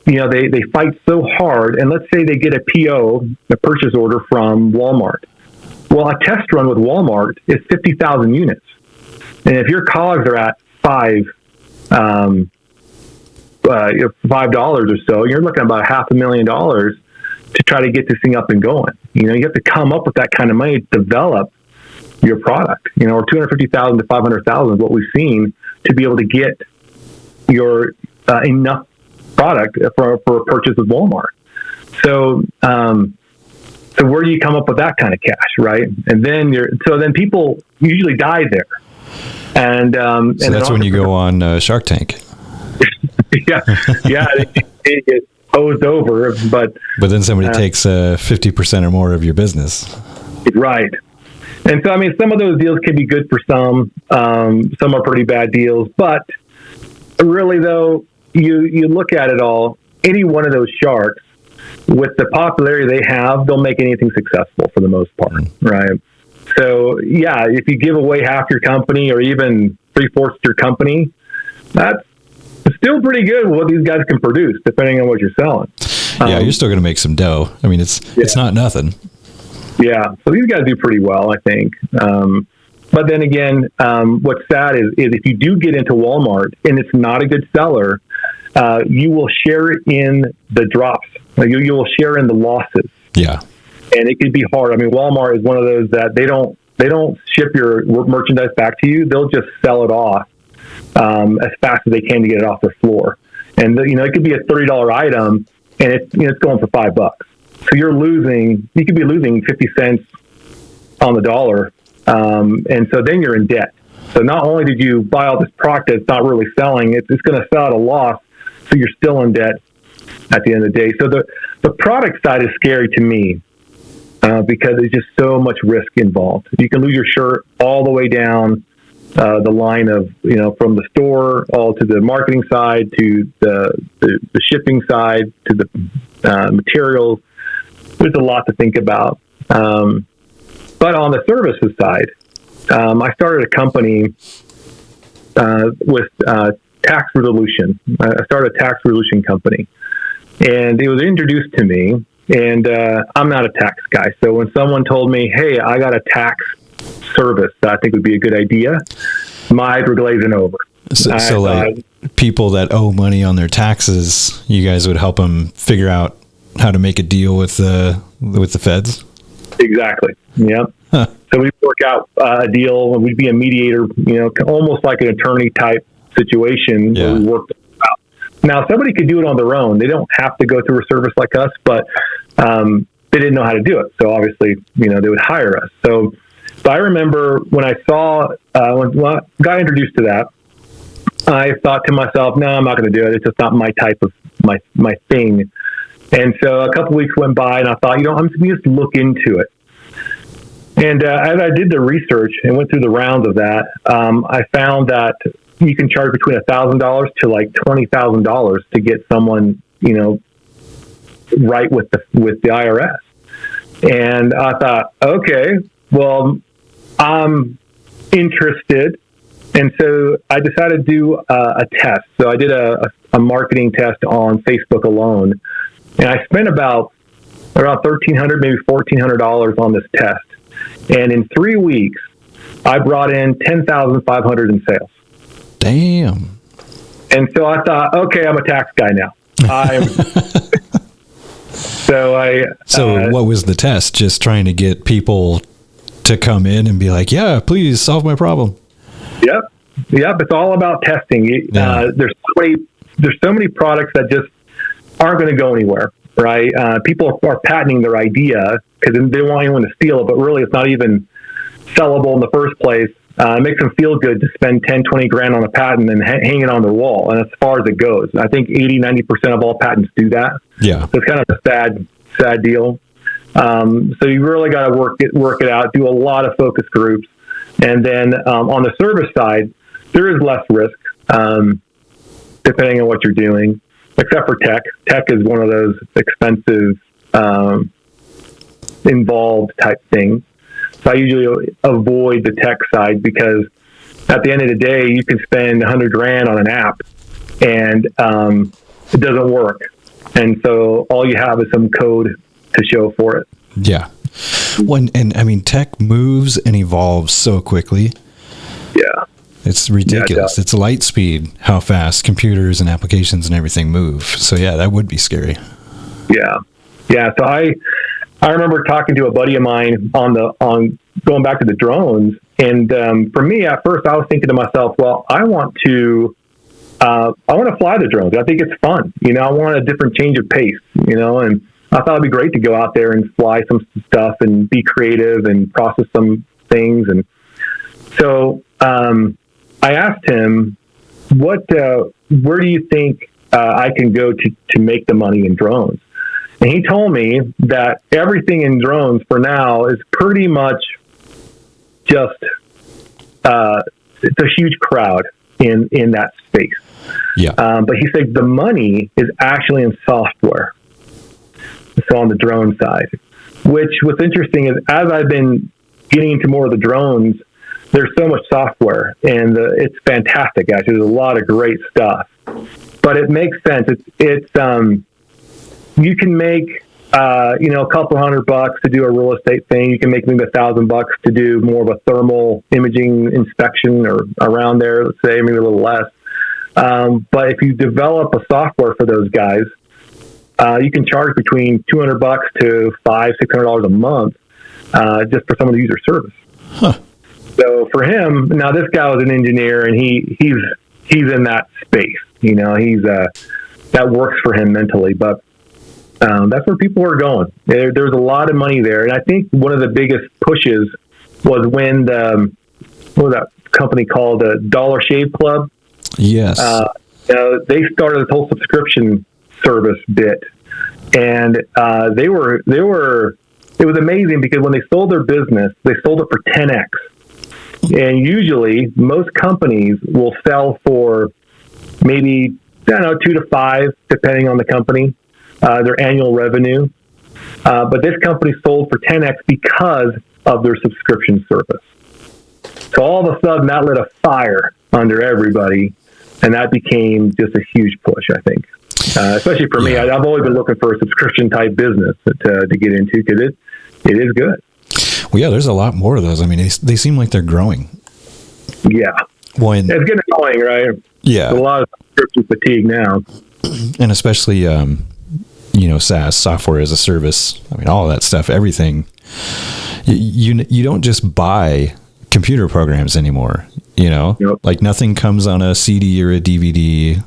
they fight so hard. And let's say they get a PO, a purchase order from Walmart. Well, a test run with Walmart is 50,000 units. And if your COGS are at $5 or so, you're looking at about $500,000 to try to get this thing up and going. You have to come up with that kind of money to develop your product, or $250,000 to $500,000 is what we've seen to be able to get your enough product for a purchase with Walmart. So where do you come up with that kind of cash, right? And then then people usually die there. And so that's when you go on Shark Tank. yeah, it gets hosed over, but then somebody takes 50% or more of your business, right? And so, some of those deals can be good for some. Some are pretty bad deals, but really, though, you look at it all. Any one of those sharks with the popularity they have, they'll make anything successful for the most part, right? So, yeah, if you give away half your company or even 3/4 your company, that's still pretty good with what these guys can produce, depending on what you're selling. Yeah, you're still going to make some dough. I mean, it's not nothing. Yeah, so these guys do pretty well, I think. But then again, what's sad is if you do get into Walmart and it's not a good seller, you will share in the drops. You will share in the losses. Yeah, and it could be hard. I mean, Walmart is one of those that they don't ship your merchandise back to you. They'll just sell it off as fast as they can to get it off their floor. And it could be a $30 item, and it's going for $5. So you could be losing 50 cents on the dollar. And so then you're in debt. So not only did you buy all this product that's not really selling, it's going to sell at a loss. So you're still in debt at the end of the day. So the product side is scary to me because there's just so much risk involved. You can lose your shirt all the way down the line of, from the store all to the marketing side, to the shipping side, to the materials. There's a lot to think about. But on the services side, I started a company with tax resolution. I started a tax resolution company, and it was introduced to me. And I'm not a tax guy, so when someone told me, "Hey, I got a tax service that I think would be a good idea," my eyes were glazing over. So like people that owe money on their taxes, you guys would help them figure out how to make a deal with the feds. Exactly. Yep. Huh. So we'd work out a deal, and we'd be a mediator, almost like an attorney type situation where we worked out. Now, somebody could do it on their own. They don't have to go through a service like us, but they didn't know how to do it. So obviously, they would hire us. So I remember when I saw, when I got introduced to that, I thought to myself, no, I'm not going to do it. It's just not my type of, my thing. And so a couple weeks went by, and I thought, I'm just going to look into it. And as I did the research and went through the rounds of that, I found that you can charge between $1,000 to like $20,000 to get someone, right with the IRS. And I thought, okay, well, I'm interested. And so I decided to do a test. So I did a marketing test on Facebook alone. And I spent around $1,300, maybe $1,400 on this test. And in 3 weeks, I brought in $10,500 in sales. Damn. And so I thought, okay, I'm a tax guy now. So what was the test? Just trying to get people to come in and be like, yeah, please solve my problem. Yep. It's all about testing. There's so many products that just aren't going to go anywhere, right? People are patenting their idea because they don't want anyone to steal it, but really it's not even sellable in the first place. It makes them feel good to spend 10, 20 grand on a patent and hang it on their wall. And as far as it goes, I think 80, 90% of all patents do that. Yeah. So it's kind of a sad deal. So you really got to work it out, do a lot of focus groups. And then on the service side, there is less risk, depending on what you're doing, except for tech. Tech is one of those expensive, involved type things. So I usually avoid the tech side because at the end of the day, you can spend 100 grand on an app and it doesn't work. And so all you have is some code to show for it. Yeah. And I mean, tech moves and evolves so quickly. Yeah. It's ridiculous. It's light speed, how fast computers and applications and everything move. So yeah, that would be scary. Yeah. Yeah. So I remember talking to a buddy of mine on going back to the drones. And for me, at first, I was thinking to myself, well, I want to fly the drones. I think it's fun. I want a different change of pace, and I thought it'd be great to go out there and fly some stuff and be creative and process some things. And so I asked him, where do you think I can go to make the money in drones? And he told me that everything in drones for now is pretty much just, it's a huge crowd in that space. Yeah. But he said the money is actually in software. So on the drone side, what's interesting is as I've been getting into more of the drones, there's so much software, and it's fantastic. Actually, there's a lot of great stuff, but it makes sense. It's you can make a couple $100 to do a real estate thing. You can make maybe $1,000 to do more of a thermal imaging inspection or around there. Let's say maybe a little less. But if you develop a software for those guys, you can charge between $200 to $500-$600 a month just for someone to use your service. Huh. So for him, now this guy was an engineer, and he's in that space. He's that works for him mentally, but that's where people are going. There's a lot of money there, and I think one of the biggest pushes was when what was that company called, the Dollar Shave Club? Yes. They started this whole subscription service bit, and they were it was amazing because when they sold their business, they sold it for 10x. And usually most companies will sell for maybe, 2 to 5, depending on the company, their annual revenue. But this company sold for 10x because of their subscription service. So all of a sudden that lit a fire under everybody, and that became just a huge push, I think. Especially for me, I've always been looking for a subscription type business to get into, because it is good. Well, yeah, there's a lot more of those. I mean, they seem like they're growing. Yeah. When it's getting annoying, right? Yeah. There's a lot of subscription fatigue now. And especially, SaaS, software as a service. I mean, all of that stuff, everything. You don't just buy computer programs anymore, Yep. Like nothing comes on a CD or a DVD.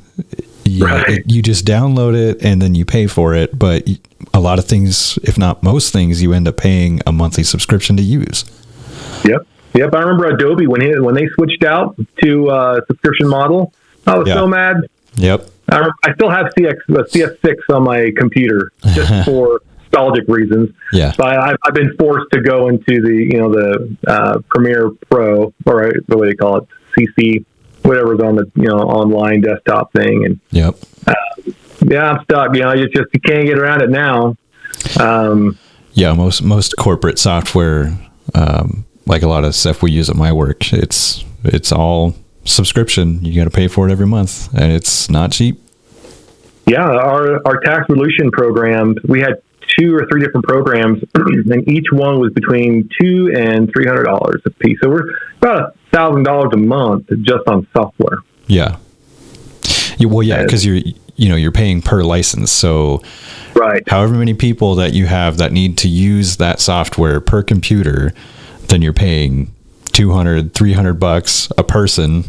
Right. You just download it and then you pay for it. But a lot of things, if not most things, you end up paying a monthly subscription to use. Yep. I remember Adobe when they switched out to a subscription model. I was so mad. Yep. I still have CS6 on my computer just for nostalgic reasons. Yeah. But I've been forced to go into the Premiere Pro, or the way they call it, CC, whatever's on the online desktop thing, and yep. I'm stuck. You can't get around it now. Most corporate software, like a lot of stuff we use at my work, it's all subscription. You got to pay for it every month, and it's not cheap. Yeah, our tax resolution programs, we had 2 or 3 different programs, and each one was between $200 and $300 a piece. So we're about $1,000 a month just on software. Yeah. Well, yeah, because you're paying per license. So, right. However many people that you have that need to use that software per computer, then you're paying $200, $300 a person.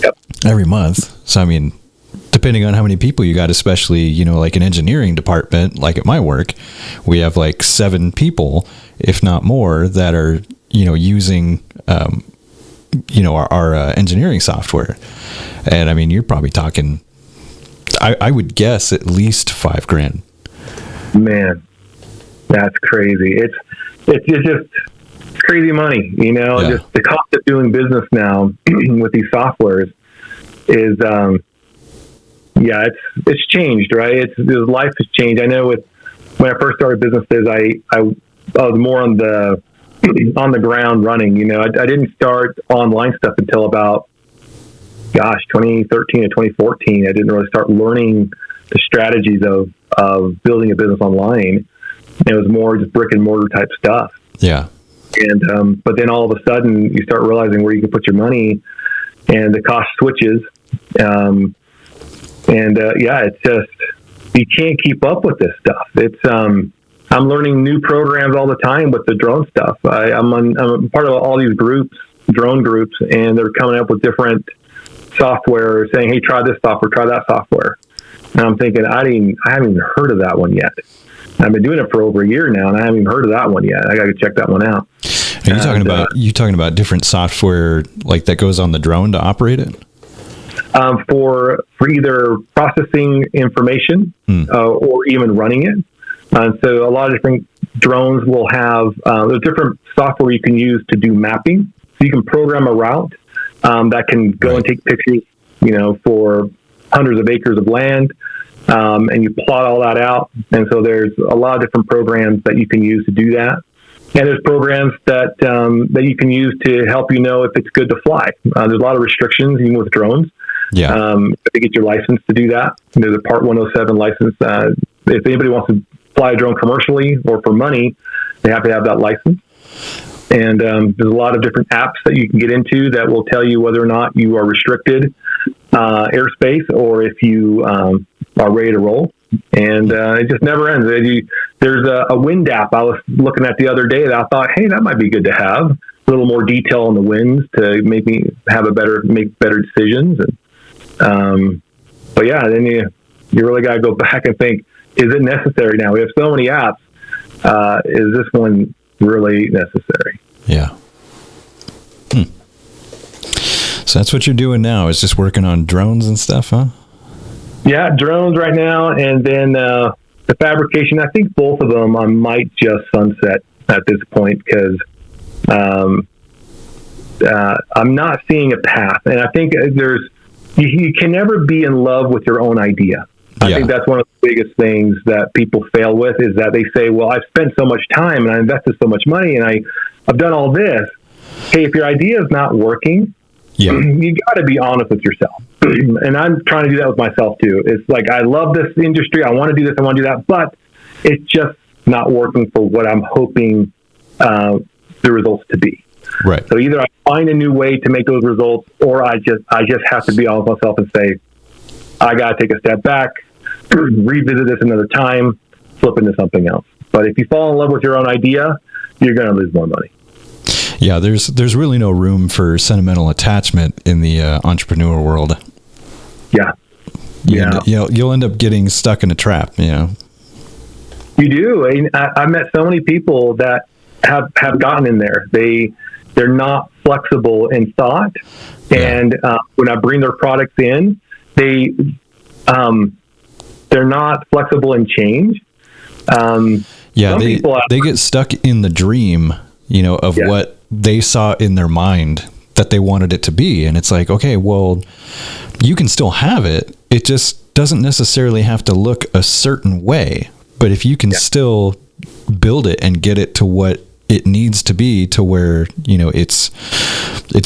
Yep. Every month. So, I mean, depending on how many people you got, especially, like an engineering department, like at my work, we have like 7 people, if not more, that are, using, our engineering software. And I mean, you're probably talking, I would guess at least $5,000. Man, that's crazy. It's just crazy money, just the cost of doing business now with these softwares is, it's changed, right? Life has changed. I know when I first started businesses, I was more on the ground running. I didn't start online stuff until about 2013 or 2014. I didn't really start learning the strategies of building a business online. It was more just brick and mortar type stuff. Yeah. And but then all of a sudden you start realizing where you can put your money, and the cost switches. It's just, you can't keep up with this stuff. It's I'm learning new programs all the time with the drone stuff. I'm part of all these drone groups, and they're coming up with different software, saying, "Hey, try this software, try that software." And I'm thinking, I haven't even heard of that one yet. I've been doing it for over a year now, and I haven't even heard of that one yet. I got to check that one out. Are you talking about different software like that goes on the drone to operate it? For either processing information or even running it. So a lot of different drones will have there's different software you can use to do mapping. So you can program a route that can go and take pictures, for hundreds of acres of land. and you plot all that out. And so there's a lot of different programs that you can use to do that. And there's programs that that you can use to help you know if it's good to fly. There's a lot of restrictions, even with drones. Yeah. To get your license to do that. There's a Part 107 license. If anybody wants to fly a drone commercially or for money, they have to have that license. And there's a lot of different apps that you can get into that will tell you whether or not you are restricted airspace or if you are ready to roll. And it just never ends. There's a wind app I was looking at the other day that I thought, hey, that might be good to have. A little more detail on the winds to make me make better decisions. And but yeah, then you really got to go back and think, is it necessary now? We have so many apps. Is this one really necessary? Yeah. So that's what you're doing now, is just working on drones and stuff, huh? Yeah, drones right now, and then the fabrication. I think both of them I might just sunset at this point because I'm not seeing a path, and I think you can never be in love with your own idea. I think that's one of the biggest things that people fail with, is that they say, well, I've spent so much time and I invested so much money and I've done all this. Hey, if your idea is not working, you got to be honest with yourself. And I'm trying to do that with myself too. It's like, I love this industry. I want to do this. I want to do that, but it's just not working for what I'm hoping the results to be. Right. So either I find a new way to make those results, or I just have to be honest with myself and say, I got to take a step back, revisit this another time, flip into something else. But if you fall in love with your own idea, you're going to lose more money. Yeah, there's really no room for sentimental attachment in the entrepreneur world. Yeah. You'll end up getting stuck in a trap, you know. You do. I've met so many people that have gotten in there. They're not flexible in thought. And when I bring their products in, they're not flexible in change. They get stuck in the dream, you know, of what they saw in their mind that they wanted it to be. And it's like, okay, well, you can still have it. It just doesn't necessarily have to look a certain way. But if you can still build it and get it to what it needs to be, to where, you know, it's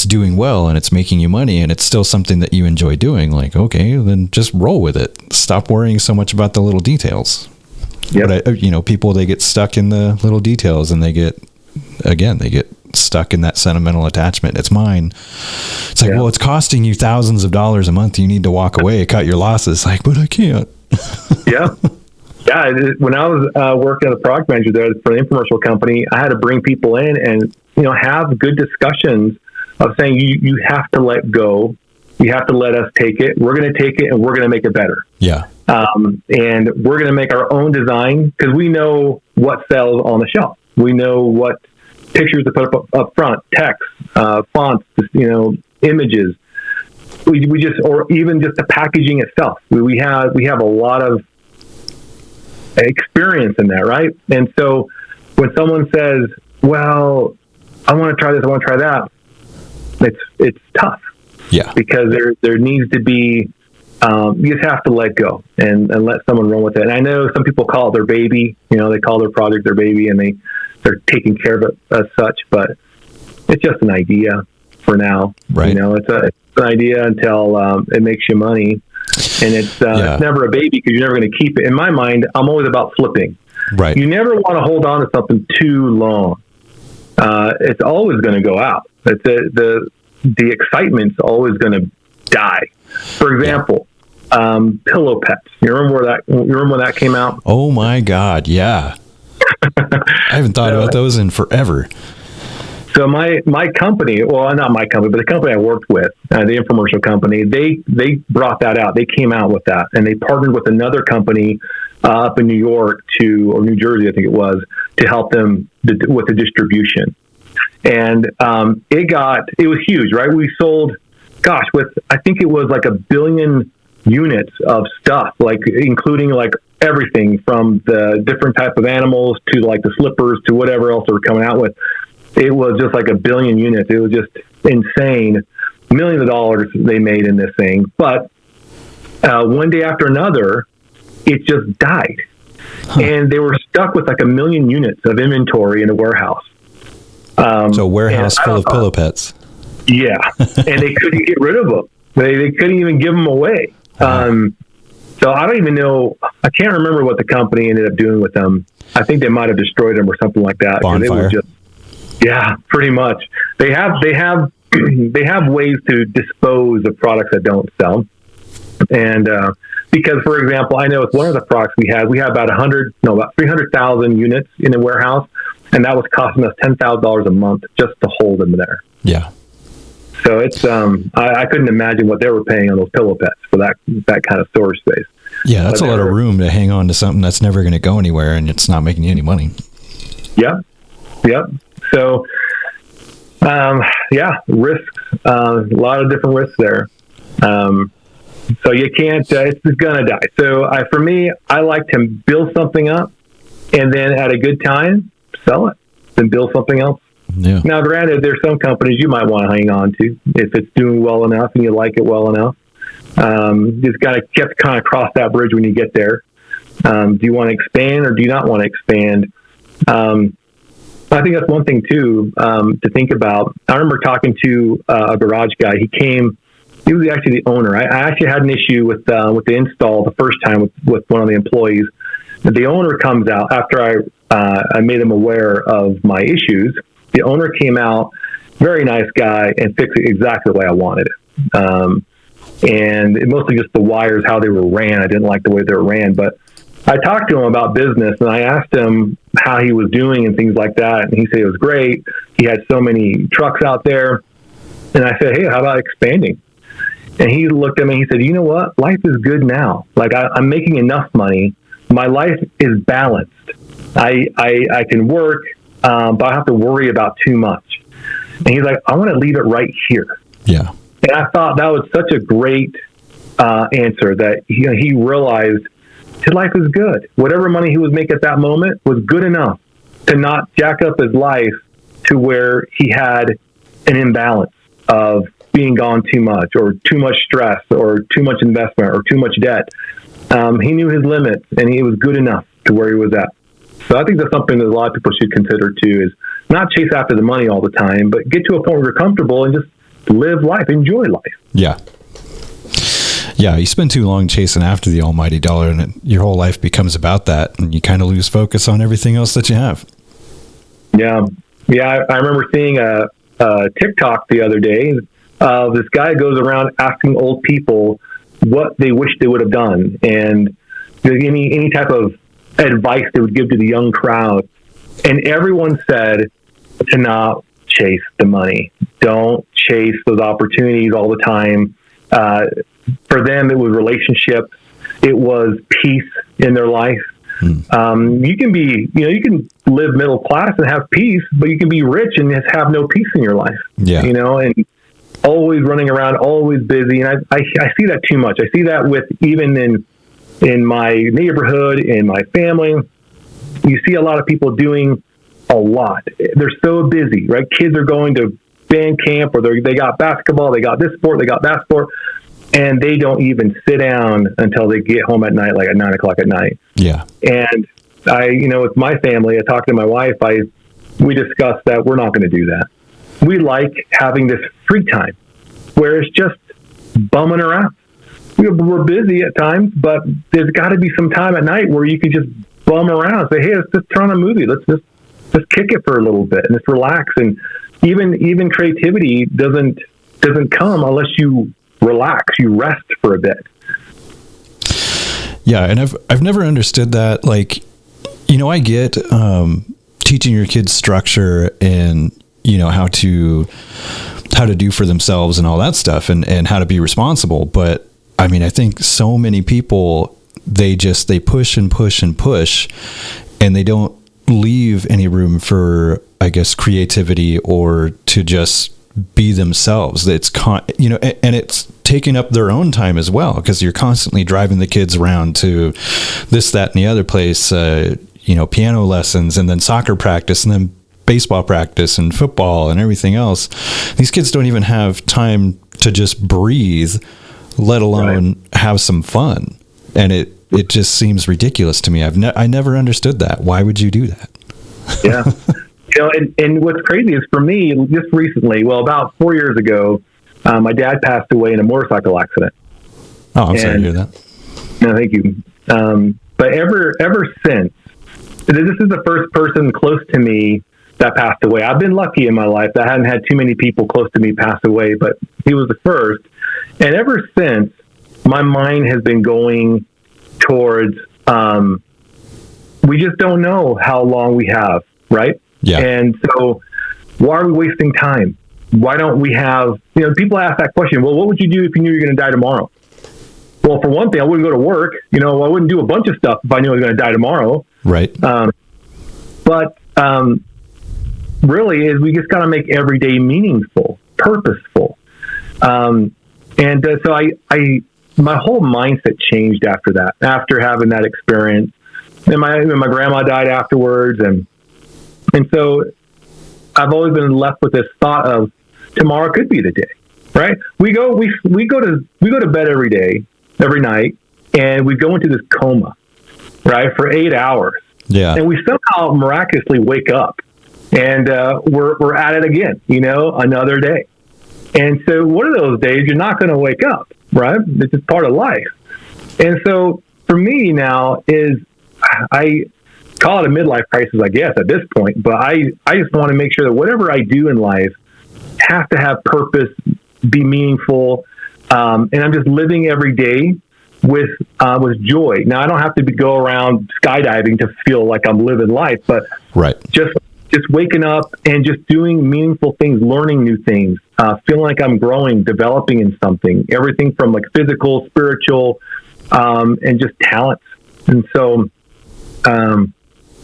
doing well and it's making you money and it's still something that you enjoy doing, like, okay, then just roll with it. Stop worrying so much about the little details. But people, they get stuck in the little details and they get stuck in that sentimental attachment. It's mine. It's like, well, it's costing you thousands of dollars a month. You need to walk away, cut your losses. Like, but I can't. Yeah. When I was working as a product manager there for an infomercial company, I had to bring people in and, have good discussions of saying, you have to let go. You have to let us take it. We're going to take it and we're going to make it better. Yeah. And we're going to make our own design because we know what sells on the shelf. We know what pictures to put up front, text, fonts, images. We just, or even just the packaging itself. We have a lot of experience in that, right? And so when someone says, well, I want to try this, I want to try that, it's tough. Yeah. Because there needs to be, you just have to let go and let someone run with it. And I know some people call it their baby, they call their project their baby and they're taking care of it as such, but it's just an idea for now. Right. It's an idea until it makes you money. And it's never a baby because you're never going to keep it. In my mind, I'm always about flipping. Right. You never want to hold on to something too long. It's always going to go out. It's the excitement's always going to die. For example, pillow pets. You remember when that came out? Oh my God. Yeah. I haven't thought about those in forever. So my company, well, not my company, but the company I worked with, the infomercial company, they brought that out. They came out with that, and they partnered with another company up in New York or New Jersey, I think it was, to help them with the distribution. And it was huge, right? We sold, I think it was like 1 billion units of stuff, like including like everything from the different type of animals to like the slippers to whatever else they were coming out with. It was just like 1 billion units. It was just insane. Millions of dollars they made in this thing. But one day after another, it just died. And they were stuck with like 1 million units of inventory in a warehouse. So a warehouse full of pillow pets. Yeah. And they couldn't get rid of them. They couldn't even give them away. So I don't even know. I can't remember what the company ended up doing with them. I think they might have destroyed them or something like that. Bonfire. It was just, yeah, pretty much. They have ways to dispose of products that don't sell. And because, for example, I know with one of the products we had about 300,000 units in a warehouse, and that was costing us $10,000 a month just to hold them there. Yeah. So it's I couldn't imagine what they were paying on those pillow pets for that kind of storage space. Yeah, that's a lot of room to hang on to something that's never going to go anywhere, and it's not making you any money. Yeah. Yep. So, risks. A lot of different risks there. So you can't. It's gonna die. So for me, I like to build something up, and then at a good time, sell it, then build something else. Yeah. Now, granted, there's some companies you might want to hang on to if it's doing well enough and you like it well enough. Just got to kind of cross that bridge when you get there. Do you want to expand or do you not want to expand? I think that's one thing too to think about. I remember talking to a garage guy. He was actually the owner. I actually had an issue with the install the first time with one of the employees. The owner comes out after I made him aware of my issues. The owner came out, very nice guy, and fixed it exactly the way I wanted it. And it mostly just the wires, how they were ran. I didn't like the way they were ran, but I talked to him about business, and I asked him how he was doing and things like that. And he said it was great. He had so many trucks out there. And I said, hey, how about expanding? And he looked at me and he said, you know what? Life is good now. Like I'm making enough money. My life is balanced. I can work, but I don't have to worry about too much. And he's like, I want to leave it right here. Yeah. And I thought that was such a great answer that he realized his life is good. Whatever money he was making at that moment was good enough to not jack up his life to where he had an imbalance of being gone too much or too much stress or too much investment or too much debt. He knew his limits and he was good enough to where he was at. So I think that's something that a lot of people should consider too, is not chase after the money all the time, but get to a point where you're comfortable and just live life, enjoy life. Yeah. Yeah, you spend too long chasing after the almighty dollar and your whole life becomes about that and you kind of lose focus on everything else that you have. Yeah. Yeah, I remember seeing a TikTok the other day. This guy goes around asking old people what they wish they would have done and any type of advice they would give to the young crowd. And everyone said to not chase the money. Don't chase those opportunities all the time. For them, it was relationships. It was peace in their life. You can be, you can live middle class and have peace, but you can be rich and just have no peace in your life. Yeah. And always running around, always busy. And I see that too much. I see that with even in my neighborhood, in my family. You see a lot of people doing a lot. They're so busy, right? Kids are going to band camp or they got basketball, they got this sport, they got that sport. And they don't even sit down until they get home at night, like at 9 o'clock at night. Yeah. And with my family, I talked to my wife, we discussed that we're not going to do that. We like having this free time where it's just bumming around. We're busy at times, but there's got to be some time at night where you can just bum around and say, hey, let's just turn on a movie. Let's just kick it for a little bit and just relax. And even creativity doesn't come unless you relax, you rest for a bit. Yeah, and I've never understood that. Like, I get teaching your kids structure and how to do for themselves and all that stuff and how to be responsible. But I mean, I think so many people, they push and push and push, and they don't leave any room for, I guess, creativity or to just be themselves. It's and it's taking up their own time as well, because you're constantly driving the kids around to this, that, and the other place, piano lessons and then soccer practice and then baseball practice and football and everything else. These kids don't even have time to just breathe, let alone have some fun. And it just seems ridiculous to me. I never understood that. Why would you do that? Yeah. And what's crazy is for me, just recently, well, about 4 years ago, my dad passed away in a motorcycle accident. Oh, I'm sorry to hear that. No, thank you. But ever since, this is the first person close to me that passed away. I've been lucky in my life that I hadn't had too many people close to me pass away, but he was the first. And ever since, my mind has been going towards, we just don't know how long we have, right? Yeah. And so why are we wasting time? Why don't we have, people ask that question, well, what would you do if you knew you were going to die tomorrow? Well, for one thing, I wouldn't go to work. I wouldn't do a bunch of stuff if I knew I was going to die tomorrow. Right. But really is we just got to make every day meaningful, purposeful. So my whole mindset changed after that, after having that experience. And my grandma died afterwards. And so I've always been left with this thought of tomorrow could be the day, right? We go to bed every day, every night, and we go into this coma, right, for 8 hours. Yeah. And we somehow miraculously wake up and we're at it again, another day. And so one of those days you're not going to wake up, right? It's just part of life. And so for me now is I call it a midlife crisis, I guess, at this point, but I just want to make sure that whatever I do in life has to have purpose, be meaningful. And I'm just living every day with joy. Now, I don't have to go around skydiving to feel like I'm living life, but right. just waking up and just doing meaningful things, learning new things, feeling like I'm growing, developing in something, everything from like physical, spiritual, and just talents. And so,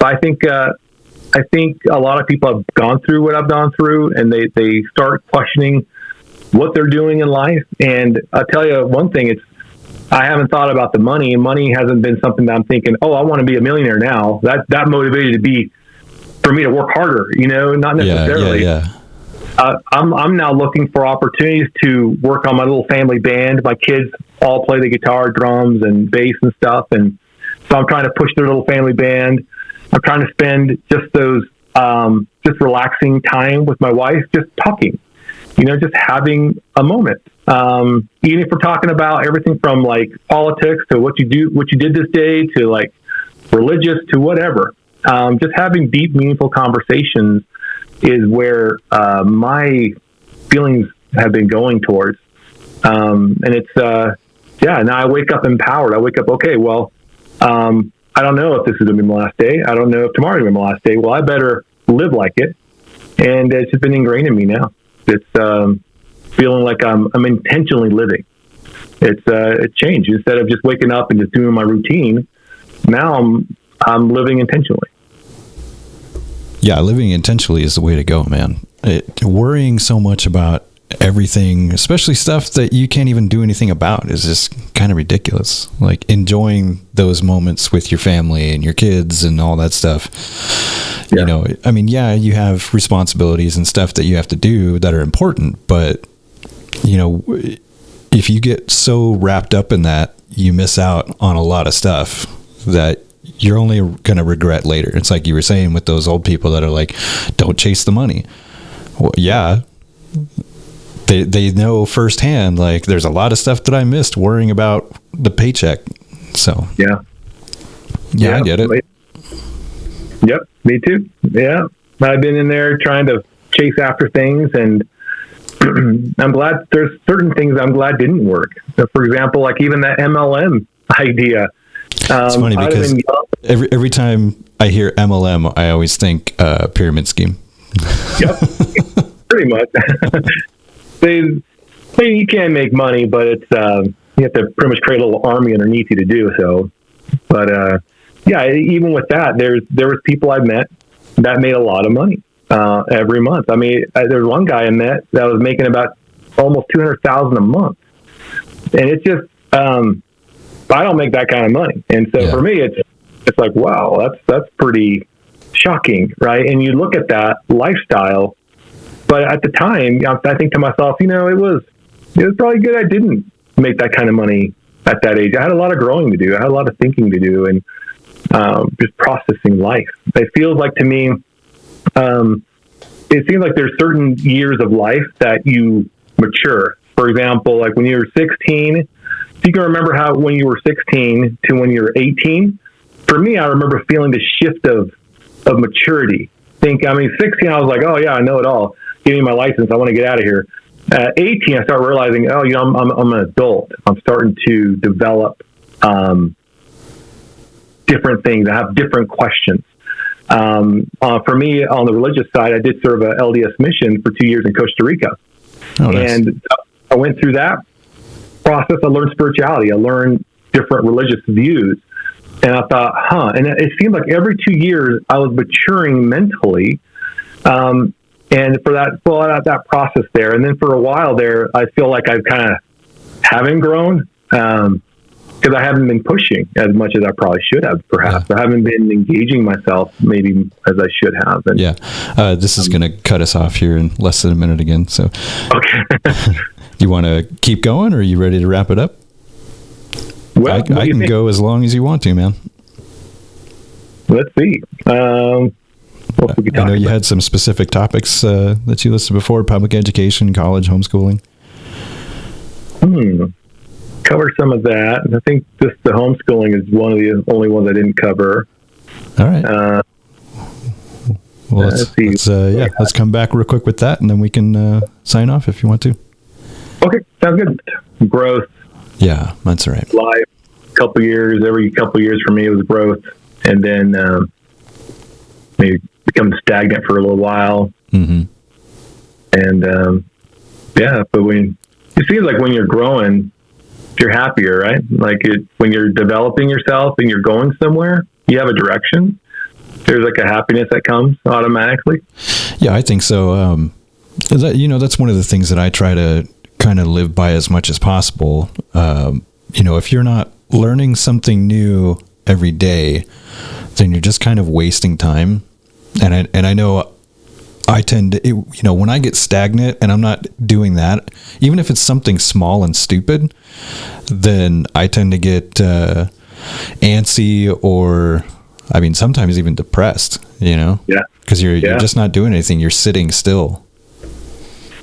I think a lot of people have gone through what I've gone through, and they start questioning what they're doing in life. And I'll tell you one thing, I haven't thought about the money. Money hasn't been something that I'm thinking, oh, I want to be a millionaire now. That motivated for me to work harder, not necessarily. Yeah. I'm now looking for opportunities to work on my little family band. My kids all play the guitar, drums, and bass and stuff. And so I'm trying to push their little family band. I'm trying to spend just those, just relaxing time with my wife, just talking, just having a moment. Even if we're talking about everything from like politics to what you did this day to like religious to whatever, just having deep, meaningful conversations is where, my feelings have been going towards. And it's, now I wake up empowered. I wake up, okay, well, I don't know if this is going to be my last day. I don't know if tomorrow is going to be my last day. Well, I better live like it. And it's just been ingrained in me now. It's feeling like I'm intentionally living. It's changed. Instead of just waking up and just doing my routine, now I'm living intentionally. Yeah, living intentionally is the way to go, man. Worrying so much about everything, especially stuff that you can't even do anything about, is just kind of ridiculous. Like enjoying those moments with your family and your kids and all that stuff. Yeah. You have responsibilities and stuff that you have to do that are important, but if you get so wrapped up in that, you miss out on a lot of stuff that you're only going to regret later. It's like you were saying with those old people that are like, don't chase the money. Well, yeah. They know firsthand, like there's a lot of stuff that I missed worrying about the paycheck. So yeah, I get it. Yep, me too. Yeah, I've been in there trying to chase after things, and I'm glad there's certain things I'm glad didn't work. So for example, like even that MLM idea. It's funny because every time I hear MLM, I always think pyramid scheme. Yep, pretty much. You can make money, but it's you have to pretty much create a little army underneath you to do so. But even with that, there was people I met that made a lot of money every month. I mean, there's one guy I met that was making about almost $200,000 a month, and it's just I don't make that kind of money. And so for me, it's like, wow, that's pretty shocking, right? And you look at that lifestyle. But at the time, I think to myself, it was probably good I didn't make that kind of money at that age. I had a lot of growing to do. I had a lot of thinking to do, and just processing life. It feels like to me, it seems like there's certain years of life that you mature. For example, like when you were 16, if you can remember how when you were 16 to when you were 18, for me, I remember feeling the shift of maturity. 16, I was like, oh yeah, I know it all. Give me my license. I want to get out of here. At 18, I started realizing, oh, I'm an adult. I'm starting to develop different things. I have different questions. For me, on the religious side, I did serve a LDS mission for 2 years in Costa Rica. Oh, nice. And I went through that process. I learned spirituality. I learned different religious views. And I thought, and it seemed like every 2 years I was maturing mentally. And for that process there. And then for a while there, I feel like I've kind of haven't grown, because I haven't been pushing as much as I probably should have, perhaps. Yeah. I haven't been engaging myself maybe as I should have. And, this is going to cut us off here in less than a minute again. So, okay. You want to keep going, or are you ready to wrap it up? Well, I can go as long as you want to, man. Let's see. I know you had some specific topics that you listed before: public education, college, homeschooling. Cover some of that. I think just the homeschooling is one of the only ones I didn't cover. All right. Well, let's come back real quick with that, and then we can sign off if you want to. Okay, sounds good. Growth. Yeah, that's right. Life. Every couple of years for me, it was growth, and then maybe become stagnant for a little while. Mm-hmm. And but it seems like when you're growing, you're happier, right? Like when you're developing yourself and you're going somewhere, you have a direction. There's like a happiness that comes automatically. Yeah, I think so. That's one of the things that I try to kind of live by as much as possible. If you're not learning something new every day, then you're just kind of wasting time. And I know I tend to, when I get stagnant and I'm not doing that, even if it's something small and stupid, then I tend to get antsy, or sometimes even depressed, Yeah. Because you're just not doing anything. You're sitting still.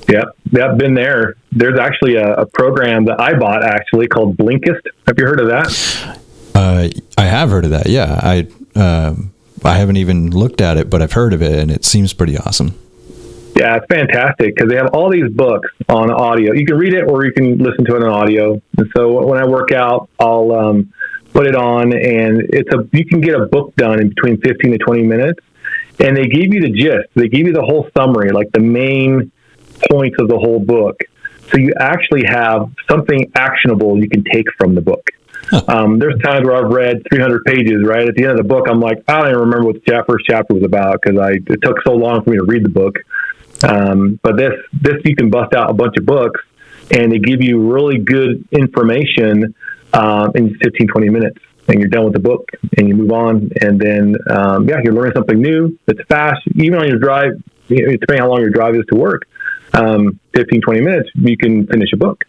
Yeah, I've been there. There's actually a program that I bought actually called Blinkist. Have you heard of that? I have heard of that. Yeah, I haven't even looked at it, but I've heard of it, and it seems pretty awesome. Yeah, it's fantastic because they have all these books on audio. You can read it or you can listen to it on audio. And so when I work out, I'll put it on, and you can get a book done in between 15 to 20 minutes, and they give you the gist. They give you the whole summary, like the main points of the whole book. So you actually have something actionable you can take from the book. There's times where I've read 300 pages, right? At the end of the book, I'm like, I don't even remember what the first chapter was about because it took so long for me to read the book. But this you can bust out a bunch of books, and they give you really good information in 15, 20 minutes. And you're done with the book, and you move on. And then, you're learning something new. It's fast. Even on your drive, depending how long your drive is to work, 15, 20 minutes, you can finish a book.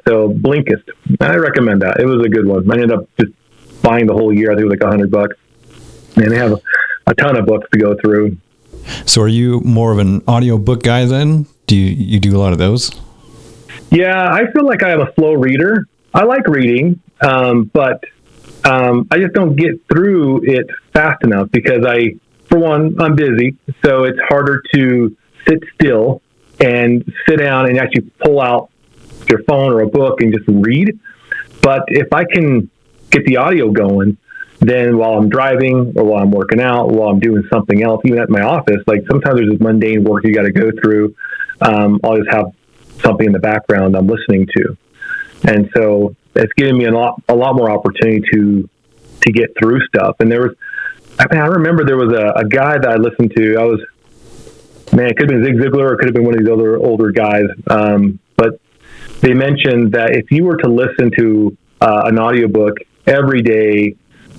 So Blinkist, I recommend that. It was a good one. I ended up just buying the whole year. I think it was like $100, and they have a ton of books to go through. So are you more of an audiobook guy then? Do you do a lot of those? Yeah, I feel like I am a slow reader. I like reading, but I just don't get through it fast enough because for one, I'm busy, so it's harder to sit still and sit down and actually pull out your phone or a book and just read. But if I can get the audio going, then while I'm driving or while I'm working out, while I'm doing something else, even at my office, like sometimes there's this mundane work you got to go through. I'll just have something in the background I'm listening to. And so it's giving me a lot more opportunity to get through stuff. And I remember there was a guy that I listened to. It could have been Zig Ziglar, or it could have been one of these other older guys. But they mentioned that if you were to listen to an audiobook every day,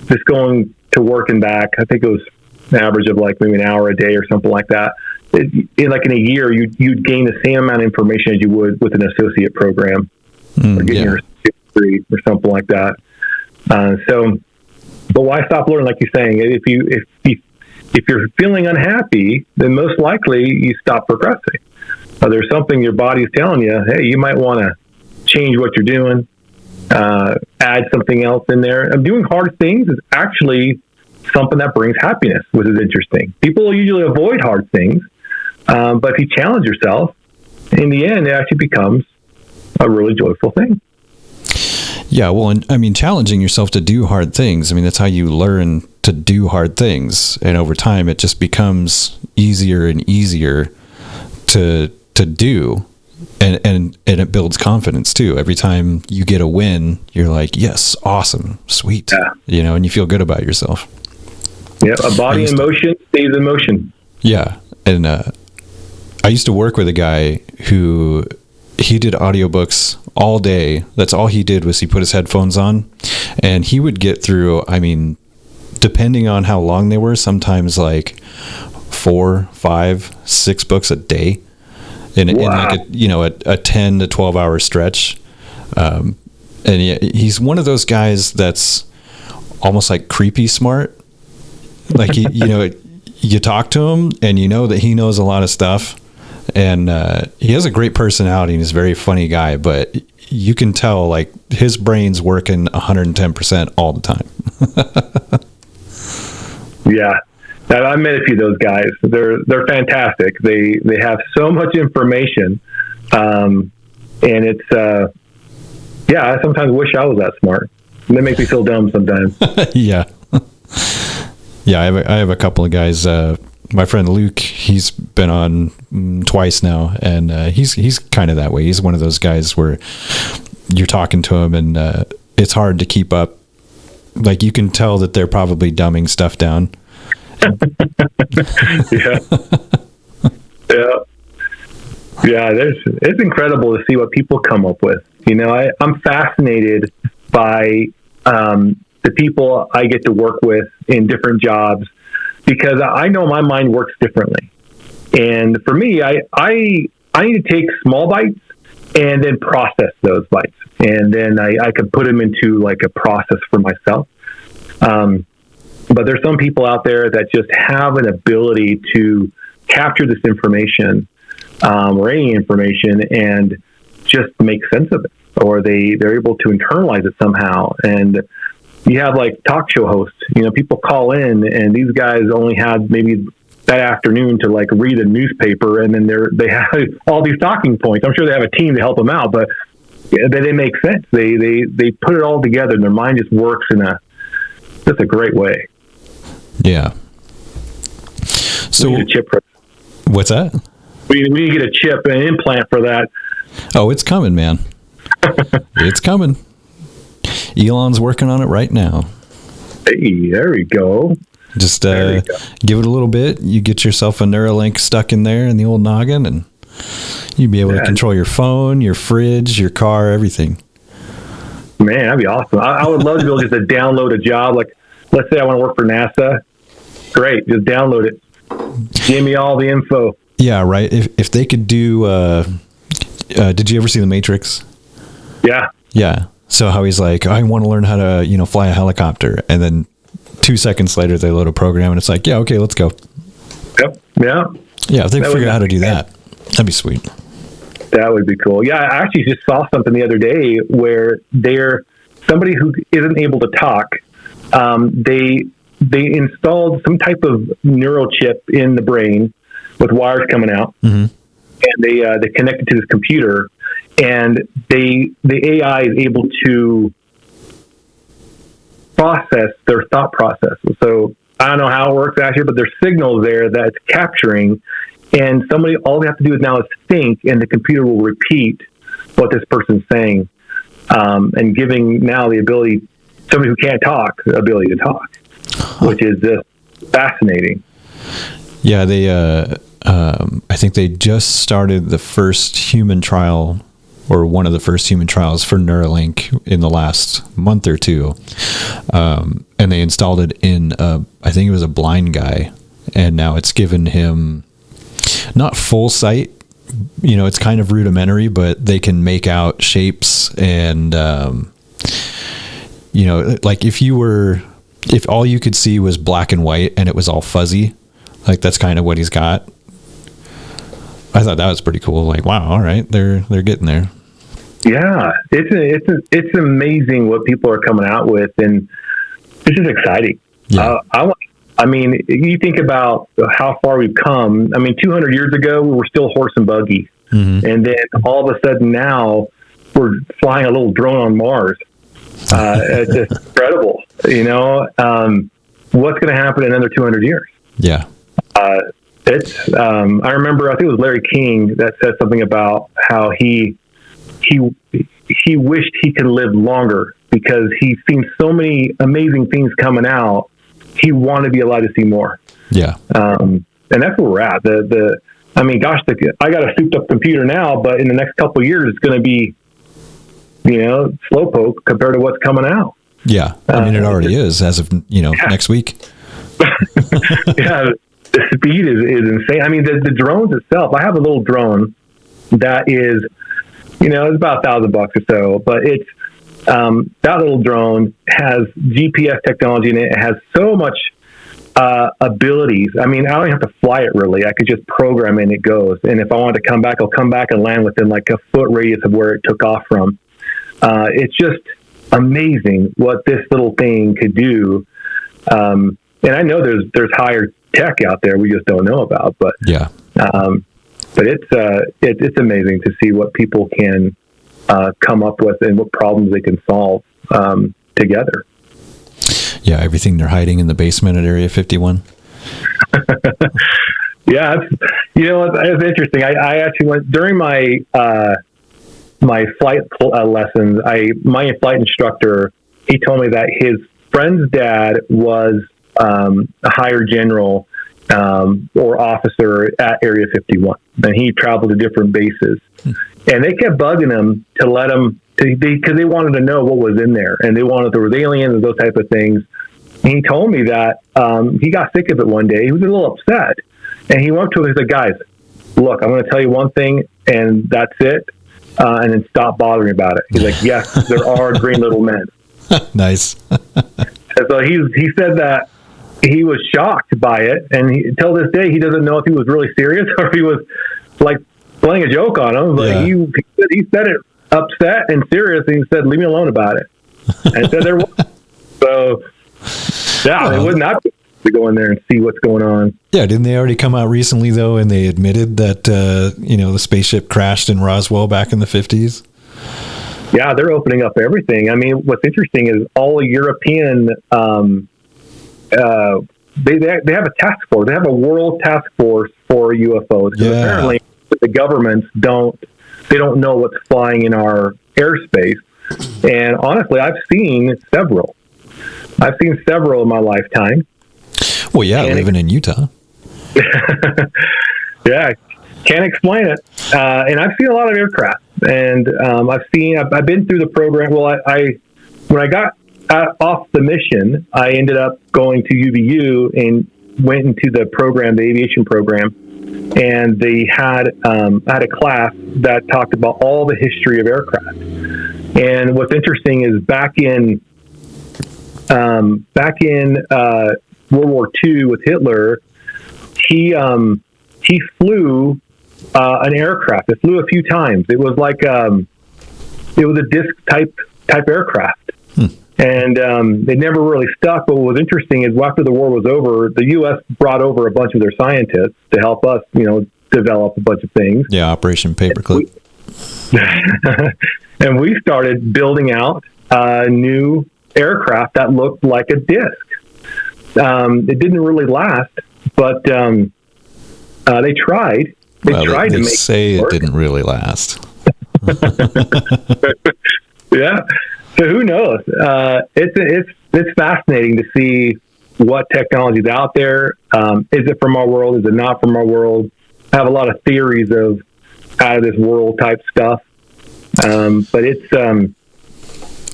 just going to work and back, I think it was an average of like maybe an hour a day or something like that. In a year, you'd gain the same amount of information as you would with an associate program. degree or something like that. But why stop learning? Like you're saying, if you're feeling unhappy, then most likely you stop progressing. There's something your body's telling you, hey, you might want to change what you're doing, add something else in there. And doing hard things is actually something that brings happiness, which is interesting. People usually avoid hard things, but if you challenge yourself, in the end, it actually becomes a really joyful thing. Yeah, well, and I mean, challenging yourself to do hard things, I mean, that's how you learn to do hard things. And over time, it just becomes easier and easier to do. And it builds confidence too. Every time you get a win, you're like, yes, awesome, sweet. Yeah. And you feel good about yourself. Yeah, a body in motion stays in motion. Yeah. And I used to work with a guy who he did audiobooks all day. That's all he did was he put his headphones on, and he would get through, I mean, depending on how long they were, sometimes like 4, 5, 6 books a day in like a 10 to 12 hour stretch. And he's one of those guys that's almost like creepy smart. Like, you talk to him and you know that he knows a lot of stuff. And he has a great personality and he's a very funny guy, but you can tell like his brain's working 110% all the time. Yeah. I met a few of those guys. They're fantastic. They have so much information. And it's, I sometimes wish I was that smart. They make me feel dumb sometimes. Yeah. Yeah. I have a couple of guys, my friend Luke, he's been on twice now, and he's kind of that way. He's one of those guys where you're talking to him and it's hard to keep up. Like you can tell that they're probably dumbing stuff down. Yeah. It's incredible to see what people come up with. I'm fascinated by the people I get to work with in different jobs, because I know my mind works differently. And for me, I need to take small bites and then process those bites. And then I can put them into like a process for myself. But there's some people out there that just have an ability to capture this information, or any information, and just make sense of it, or they're able to internalize it somehow. And you have like talk show hosts, people call in and these guys only had maybe that afternoon to like read a newspaper, and then they have all these talking points. I'm sure they have a team to help them out, but they make sense. They put it all together and their mind just works in just a great way. Yeah. So we need a chip for what's that? We need to get a chip, an implant for that. Oh, it's coming, man. It's coming. Elon's working on it right now. Hey, there we go. Just give it a little bit. You get yourself a Neuralink stuck in there in the old noggin, and you'd be able to control your phone, your fridge, your car, everything. Man, that'd be awesome. I would love to be able just to download a job. Like, let's say I want to work for NASA. Great, just download it. Give me all the info. Yeah, right. If they could do, did you ever see The Matrix? Yeah. Yeah. So how he's like, I want to learn how to, fly a helicopter. And then 2 seconds later, they load a program and it's like, yeah, okay, let's go. Yep. Yeah. Yeah. If they figure out how to do that, that'd be sweet. That would be cool. Yeah. I actually just saw something the other day where somebody who isn't able to talk, they installed some type of neural chip in the brain with wires coming out, and they connected to this computer, and the AI is able to process their thought process. So I don't know how it works actually, but there's signals there that it's capturing, and all they have to do is now is think, and the computer will repeat what this person's saying, and giving now the ability, somebody who can't talk, the ability to talk, which is just fascinating. Yeah, I think they just started the first human trial, or one of the first human trials for Neuralink in the last month or two. And they installed it in, I think it was a blind guy. And now it's given him not full sight, it's kind of rudimentary, but they can make out shapes and like if all you could see was black and white and it was all fuzzy, like that's kind of what he's got. I thought that was pretty cool. Like, wow, all right, they're getting there. Yeah, it's amazing what people are coming out with, and this is exciting. Yeah. I mean, you think about how far we've come. I mean, 200 years ago, we were still horse and buggy. Mm-hmm. And then all of a sudden now we're flying a little drone on Mars. It's just incredible. What's going to happen in another 200 years? Yeah. I remember, I think it was Larry King that said something about how he wished he could live longer because he's seen so many amazing things coming out. He wanted to be allowed to see more. Yeah. And that's where we're at. I got a souped up computer now, but in the next couple of years, it's going to be, slowpoke compared to what's coming out. Yeah. I mean, it already is as of, next week. Yeah. The speed is insane. I mean, the drones itself, I have a little drone that is, it's about $1,000 or so, but it's, that little drone has GPS technology in it. It has so much abilities. I mean, I don't have to fly it really. I could just program it and it goes. And if I want to come back, I'll come back and land within like a foot radius of where it took off from. It's just amazing what this little thing could do. And I know there's higher tech out there we just don't know about. But yeah, but it's amazing to see what people can come up with and what problems they can solve together. Yeah, everything they're hiding in the basement at Area 51. Yeah, it's interesting. I actually went during my my flight lessons. My flight instructor, he told me that his friend's dad was a higher general or officer at Area 51, and he traveled to different bases. And they kept bugging him to let him, because they wanted to know what was in there, and they wanted there was aliens and those type of things. And he told me that he got sick of it one day. He was a little upset, and he went to him and said, "Guys, look, I'm going to tell you one thing, and that's it, and then stop bothering about it." He's like, "Yes, there are green little men." Nice. And so he said that he was shocked by it, and till this day he doesn't know if he was really serious or if he was like playing a joke on him. But he said it upset and serious, and he said, "Leave me alone about it." And said there was. So yeah, it would not to go in there and see what's going on. Yeah, didn't they already come out recently though, and they admitted that the spaceship crashed in Roswell back in the 50s? Yeah, they're opening up everything. I mean, what's interesting is all European. They have a task force. They have a world task force for UFOs. Because apparently the governments don't know what's flying in our airspace. And honestly, I've seen several in my lifetime. Well, yeah, living in Utah. Yeah, can't explain it. And I've seen a lot of aircraft, and I've been through the program. Well, when I got off the mission, I ended up going to UVU and went into the program, the aviation program, and they had a class that talked about all the history of aircraft. And what's interesting is back in World War II with Hitler, he flew an aircraft. It flew a few times. It was like it was a disc type aircraft. And it never really stuck. But what was interesting is after the war was over, the U.S. brought over a bunch of their scientists to help us, develop a bunch of things. Yeah, Operation Paperclip. And we started building out a new aircraft that looked like a disc. It didn't really last, but they tried. They say it didn't really last. Yeah. So who knows? It's fascinating to see what technology is out there. Is it from our world? Is it not from our world? I have a lot of theories of out of this world type stuff. But it is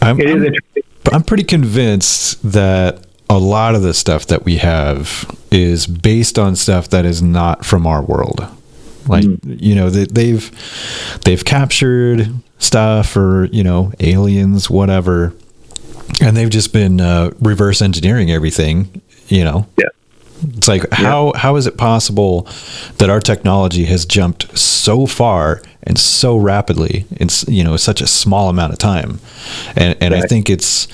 interesting. I'm pretty convinced that a lot of the stuff that we have is based on stuff that is not from our world. Like, they've captured stuff or, aliens, whatever. And they've just been reverse engineering everything, Yeah. It's like, how is it possible that our technology has jumped so far and so rapidly in, such a small amount of time? And Right. I think it's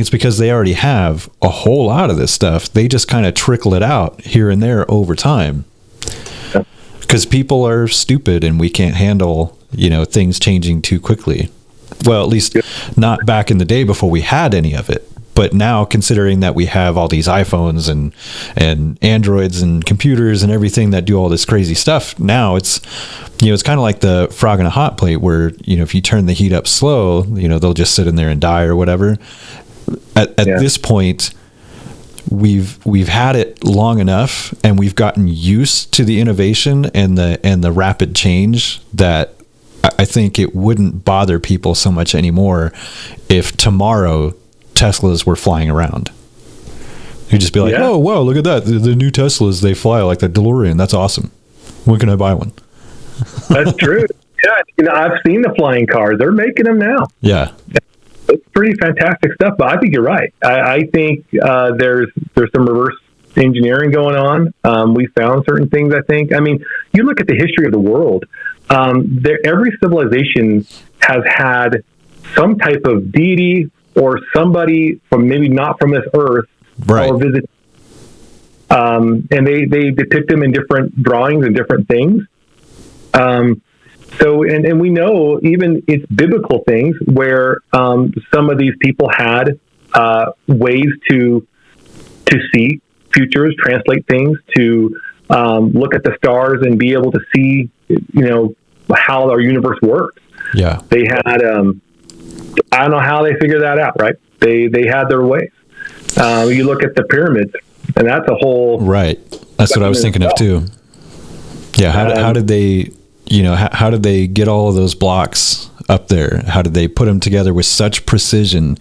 because they already have a whole lot of this stuff. They just kind of trickle it out here and there over time. Because people are stupid and we can't handle, things changing too quickly. Well, at least not back in the day before we had any of it. But now, considering that we have all these iPhones and Androids and computers and everything that do all this crazy stuff, now it's kind of like the frog in a hot plate where, if you turn the heat up slow, they'll just sit in there and die or whatever. At this point, we've had it long enough and we've gotten used to the innovation and the rapid change that I think it wouldn't bother people so much anymore if tomorrow Teslas were flying around. You'd just be like, oh, wow, look at that. The new Teslas, they fly like the DeLorean. That's awesome. When can I buy one? That's true. Yeah, I've seen the flying cars. They're making them now. Yeah. It's pretty fantastic stuff, but I think you're right. I think there's some reverse engineering going on. We found certain things, I think. I mean, you look at the history of the world, every civilization has had some type of deity or somebody from maybe not from this earth or visit. And they depict them in different drawings and different things. So we know even it's biblical things where some of these people had ways to see futures, translate things, to look at the stars and be able to see, how our universe works. Yeah, they had. I don't know how they figured that out. Right? They had their ways. You look at the pyramids, and that's a whole right. That's what I was thinking of too. Yeah, how did they? How did they get all of those blocks up there? How did they put them together with such precision?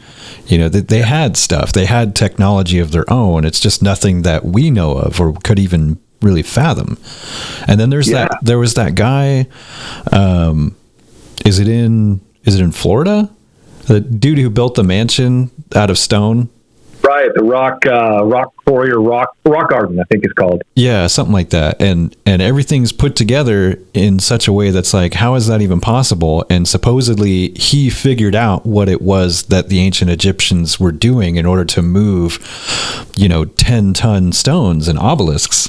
They had stuff. They had technology of their own. It's just nothing that we know of or could even really fathom. And then there was that guy. Is it in Florida? The dude who built the mansion out of stone. Right, the rock quarry or rock garden, I think it's called. Yeah, something like that. And everything's put together in such a way that's like, how is that even possible? And supposedly he figured out what it was that the ancient Egyptians were doing in order to move, 10-ton stones and obelisks.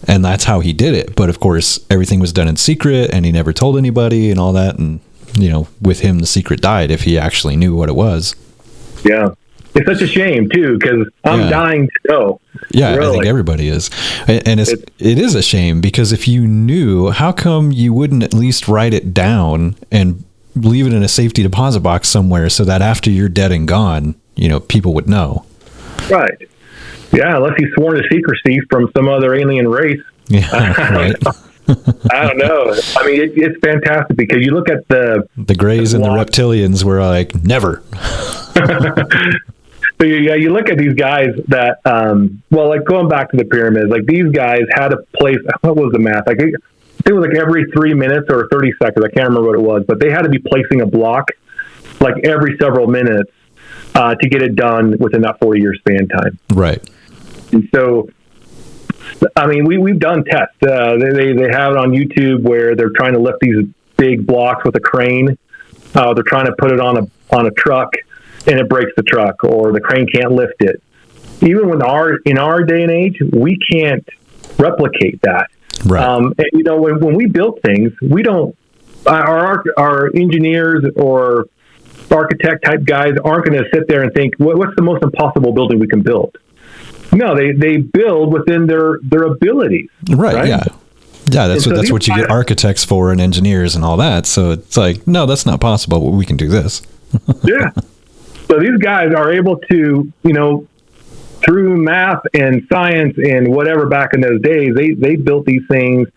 And that's how he did it. But of course, everything was done in secret and he never told anybody and all that. And, with him, the secret died if he actually knew what it was. Yeah. It's such a shame too, because I'm dying to know. Yeah, really. I think everybody is, and it is a shame because if you knew, how come you wouldn't at least write it down and leave it in a safety deposit box somewhere so that after you're dead and gone, people would know. Right. Yeah, unless he's sworn to secrecy from some other alien race. Yeah, right. I don't know. I mean, it's fantastic because you look at the Greys and the reptilians were like, never. So you look at these guys that, like going back to the pyramids, like these guys had a place. What was the math? Like it was like every 3 minutes or 30 seconds. I can't remember what it was, but they had to be placing a block like every several minutes to get it done within that 40-year span time. Right. And so, I mean, we've done tests. They have it on YouTube where they're trying to lift these big blocks with a crane. They're trying to put it on a truck, and it breaks the truck, or the crane can't lift it. Even in our day and age, we can't replicate that. Right. And when we build things, we don't. Our engineers or architect type guys aren't going to sit there and think, what's the most impossible building we can build? No, they build within their abilities. Right. Yeah. Yeah, that's what you get architects for and engineers and all that. So it's like, no, that's not possible, but we can do this. Yeah. So these guys are able to, through math and science and whatever back in those days, they built these things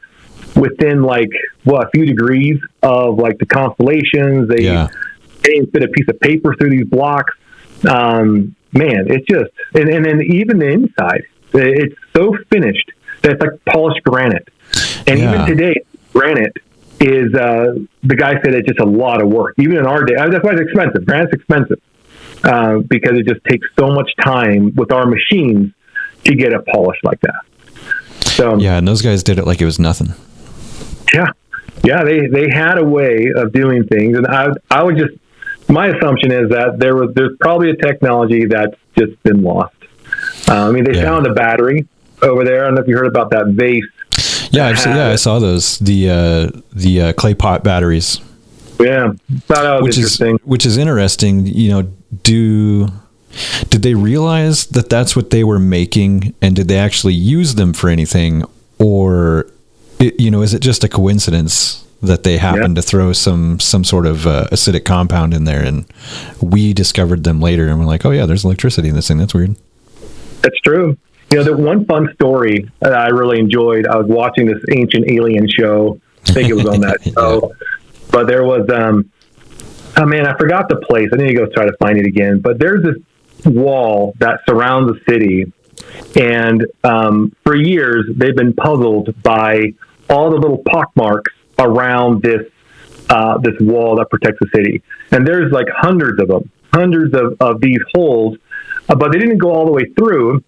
within a few degrees of like the constellations. They fit a piece of paper through these blocks. Man, it's just, and then even the inside, it's so finished that it's like polished granite. And even today, granite is the guy said it's just a lot of work, even in our day. That's why it's expensive. Granite's expensive because it just takes so much time with our machines to get it polished like that. So yeah, and those guys did it like it was nothing. Yeah, they had a way of doing things, and I would just, my assumption is that there's probably a technology that's just been lost. I mean, they found a battery over there. I don't know if you heard about that vase. Yeah, I saw those, the clay pot batteries. Yeah, that was interesting. Which is interesting. You know, did they realize that that's what they were making, and did they actually use them for anything, or is it just a coincidence that they happened to throw some sort of acidic compound in there, and we discovered them later, and we're like, oh yeah, there's electricity in this thing. That's weird. That's true. The one fun story that I really enjoyed, I was watching this Ancient Alien show. I think it was on that show. But there was, oh man, I forgot the place. I need to go try to find it again. But there's this wall that surrounds the city. And for years, they've been puzzled by all the little pockmarks around this wall that protects the city. And there's like hundreds of them, hundreds of these holes. But they didn't go all the way through.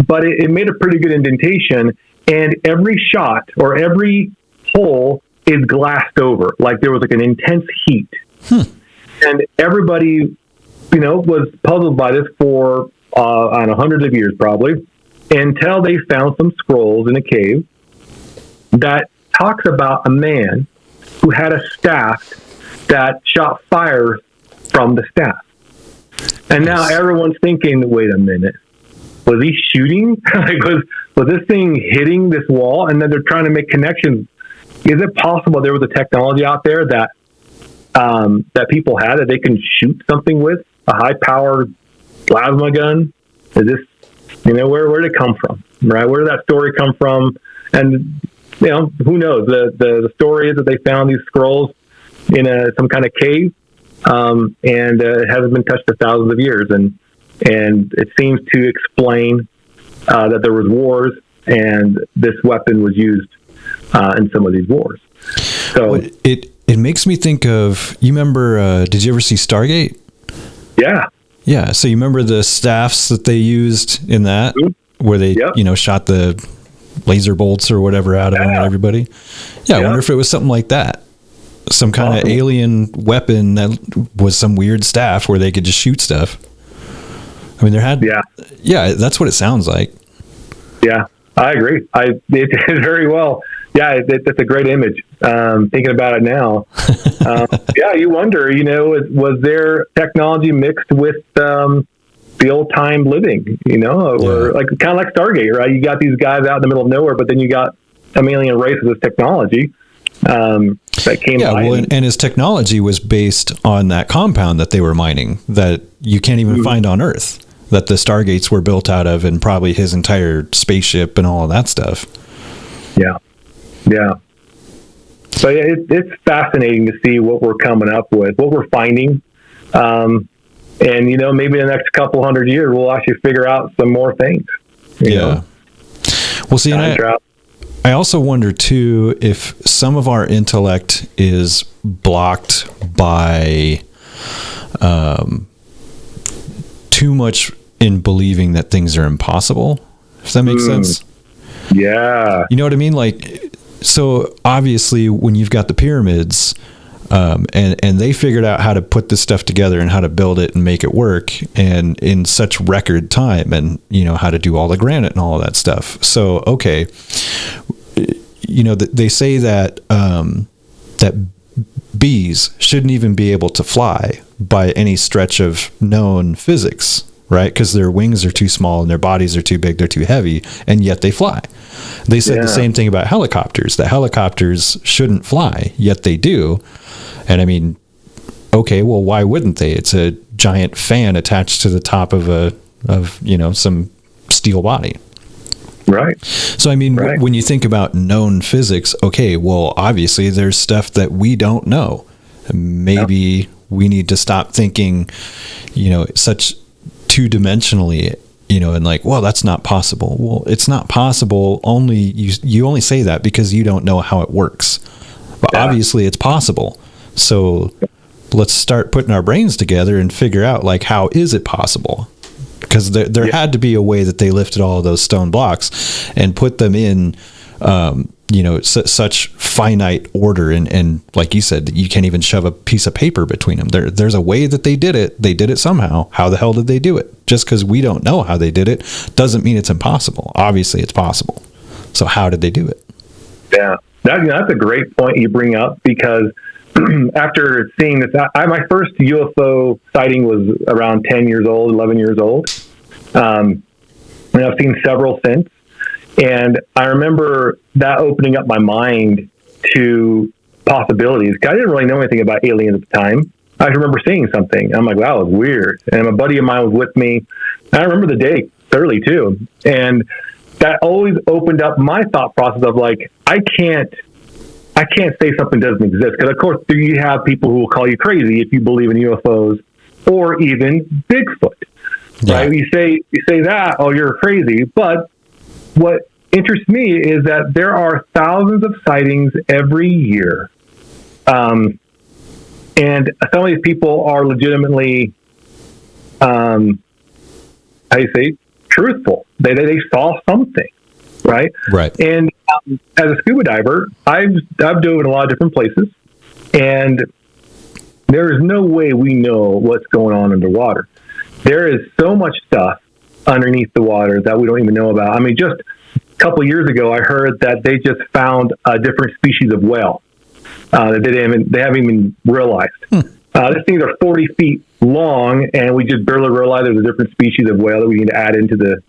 But it made a pretty good indentation, and every shot or every hole is glassed over. Like there was like an intense heat. And everybody, was puzzled by this for, I don't know, hundreds of years probably, until they found some scrolls in a cave that talks about a man who had a staff that shot fire from the staff. And now everyone's thinking, wait a minute. Was he shooting? was this thing hitting this wall? And then they're trying to make connections. Is it possible there was a technology out there that people had that they can shoot something with, a high-powered plasma gun? Is this, where did it come from? Right? Where did that story come from? And who knows? The story is that they found these scrolls in some kind of cave, and it hasn't been touched for thousands of years, and it seems to explain that there was wars, and this weapon was used in some of these wars. So it makes me think of, you remember? Did you ever see Stargate? Yeah. Yeah. So you remember the staffs that they used in that, where they shot the laser bolts or whatever out of them at everybody? Yeah. I wonder if it was something like that. Some kind of alien weapon that was some weird staff where they could just shoot stuff. I mean, that's what it sounds like. Yeah, I agree. It very well. Yeah, that's a great image. Thinking about it now. You wonder, was there technology mixed with the old time living, or like kind of like Stargate, right? You got these guys out in the middle of nowhere, but then you got an alien race with this technology. That came by. Well, and his technology was based on that compound that they were mining that you can't even find on Earth, that the Stargates were built out of, and probably his entire spaceship and all of that stuff. Yeah. So it's fascinating to see what we're coming up with, what we're finding. And, maybe in the next couple hundred years, we'll actually figure out some more things. Well, see, I also wonder too if some of our intellect is blocked by too much in believing that things are impossible, if that makes sense. Yeah. You know what I mean? Like, so obviously when you've got the pyramids, and they figured out how to put this stuff together and how to build it and make it work, and in such record time, and how to do all the granite and all of that stuff. So, okay. They say that that bees shouldn't even be able to fly by any stretch of known physics, right? Because their wings are too small and their bodies are too big, they're too heavy, and yet they fly. They said the same thing about helicopters, that helicopters shouldn't fly, yet they do. And I mean, okay, well, why wouldn't they? It's a giant fan attached to the top of some steel body. Right. So, I mean, when you think about known physics, okay, well, obviously there's stuff that we don't know. Maybe we need to stop thinking, such two-dimensionally, and like, well, that's not possible. Well, it's not possible. You only say that because you don't know how it works. But obviously it's possible. So let's start putting our brains together and figure out, like, how is it possible? Because there had to be a way that they lifted all of those stone blocks and put them in, such finite order. And like you said, you can't even shove a piece of paper between them. There's a way that they did it. They did it somehow. How the hell did they do it? Just because we don't know how they did it doesn't mean it's impossible. Obviously it's possible. So how did they do it? Yeah, that's a great point you bring up, because after seeing this, my first UFO sighting was around 10 years old, 11 years old. And I've seen several since. And I remember that opening up my mind to possibilities. I didn't really know anything about aliens at the time. I just remember seeing something. I'm like, wow, it was weird. And a buddy of mine was with me. And I remember the day clearly too. And that always opened up my thought process of, like, I can't say something doesn't exist. Because, of course, you have people who will call you crazy if you believe in UFOs or even Bigfoot. Yeah. Right? You say that, oh, you're crazy. But what interests me is that there are thousands of sightings every year. And some of these people are legitimately, truthful. They saw something, right? Right. And as a scuba diver, I've dove in a lot of different places, and there is no way we know what's going on underwater. There is so much stuff underneath the water that we don't even know about. I mean, just a couple of years ago, I heard that they just found a different species of whale that they haven't even realized. These things are 40 feet long, and we just barely realized there's a different species of whale that we need to add into the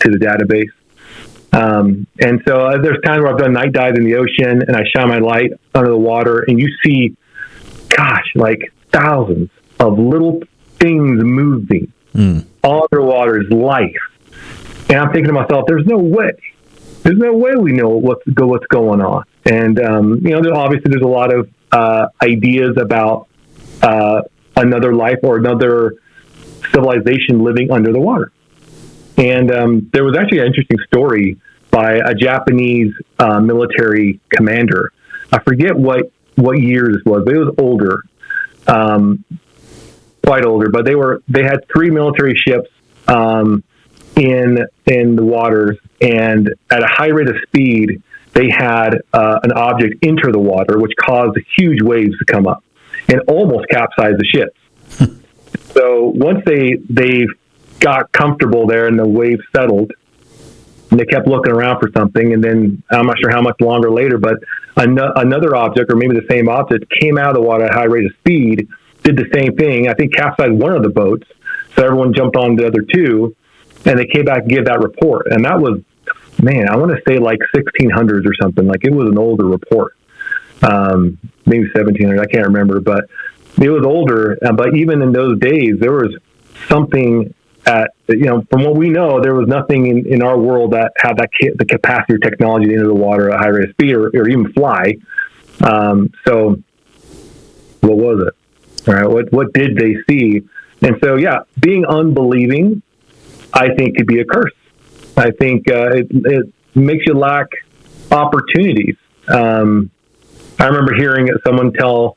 database. And so there's times where I've done night dives in the ocean, and I shine my light under the water, and you see, like thousands of little things moving. All underwater is life. And I'm thinking to myself, there's no way we know what's going on. And, obviously there's a lot of ideas about another life or another civilization living under the water. And there was actually an interesting story by a Japanese military commander. I forget what year this was, but it was older, quite older. But they had 3 military ships in the waters, and at a high rate of speed, they had an object enter the water, which caused huge waves to come up and almost capsize the ships. So once they got comfortable there and the waves settled, and they kept looking around for something, and then I'm not sure how much longer later, but another object, or maybe the same object, came out of the water at a high rate of speed, did the same thing. I think capsized one of the boats, so everyone jumped on the other 2, and they came back and gave that report. And that was, I want to say like 1600s or something. Like, it was an older report, maybe 1700. I can't remember, but it was older. But even in those days, there was something from what we know, there was nothing in our world that had the capacity or technology to enter the water at a high rate of speed or even fly. So what was it? All right. What did they see? And so, being unbelieving, I think, could be a curse. I think it makes you lack opportunities. I remember hearing someone tell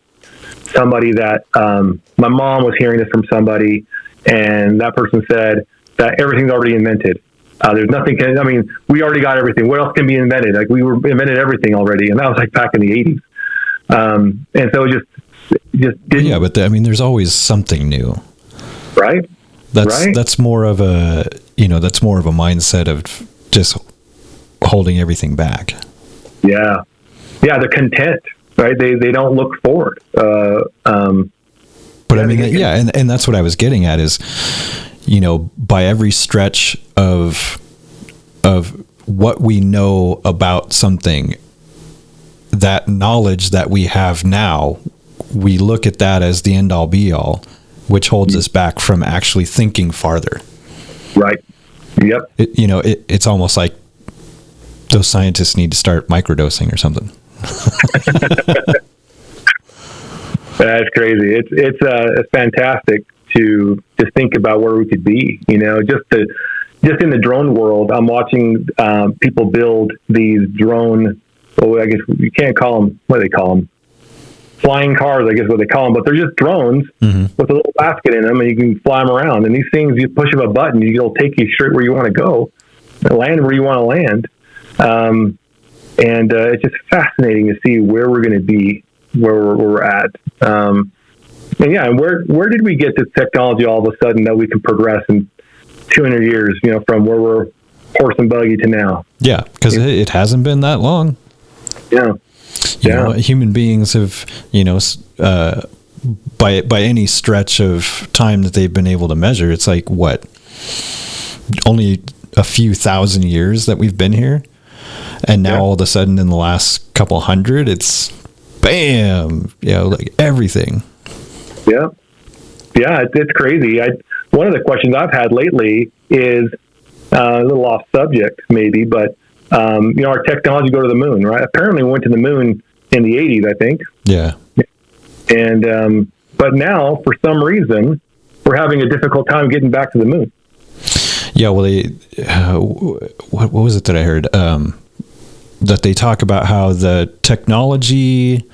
somebody that my mom was hearing this from somebody, and that person said that everything's already invented. There's nothing. We already got everything. What else can be invented? Like, we invented everything already, and that was like back in the 80s. And so it just didn't. Yeah, but there's always something new, right? That's more of a mindset of just holding everything back. Yeah, they're content, right? They don't look forward. But and that's what I was getting at is, by every stretch of what we know about something, that knowledge that we have now, we look at that as the end all be all, which holds us back from actually thinking farther. Right. Yep. It's almost like those scientists need to start microdosing or something. That's crazy. It's fantastic to just think about where we could be. Just in the drone world, I'm watching people build these drone. Well, I guess you can't call them. What do they call them? flying cars, I guess what they call them, but they're just drones with a little basket in them, and you can fly them around. And these things, you push of a button, it'll take you straight where you want to go, and land where you want to land. And it's just fascinating to see where we're going to be, where we're at. And where did we get this technology all of a sudden that we can progress in 200 years, from where we're horse and buggy to now? Yeah, because it hasn't been that long. Yeah. You know, human beings have, by any stretch of time that they've been able to measure, it's like what, only a few thousand years that we've been here, and now all of a sudden in the last couple hundred, it's bam, like everything. Yeah, it's crazy. One of the questions I've had lately is a little off subject, maybe, but our technology go to the moon, right? Apparently, we went to the moon in the 80s, I think. Yeah. And but now, for some reason, we're having a difficult time getting back to the moon. Yeah. Well, what was it that I heard? That they talk about how the technology,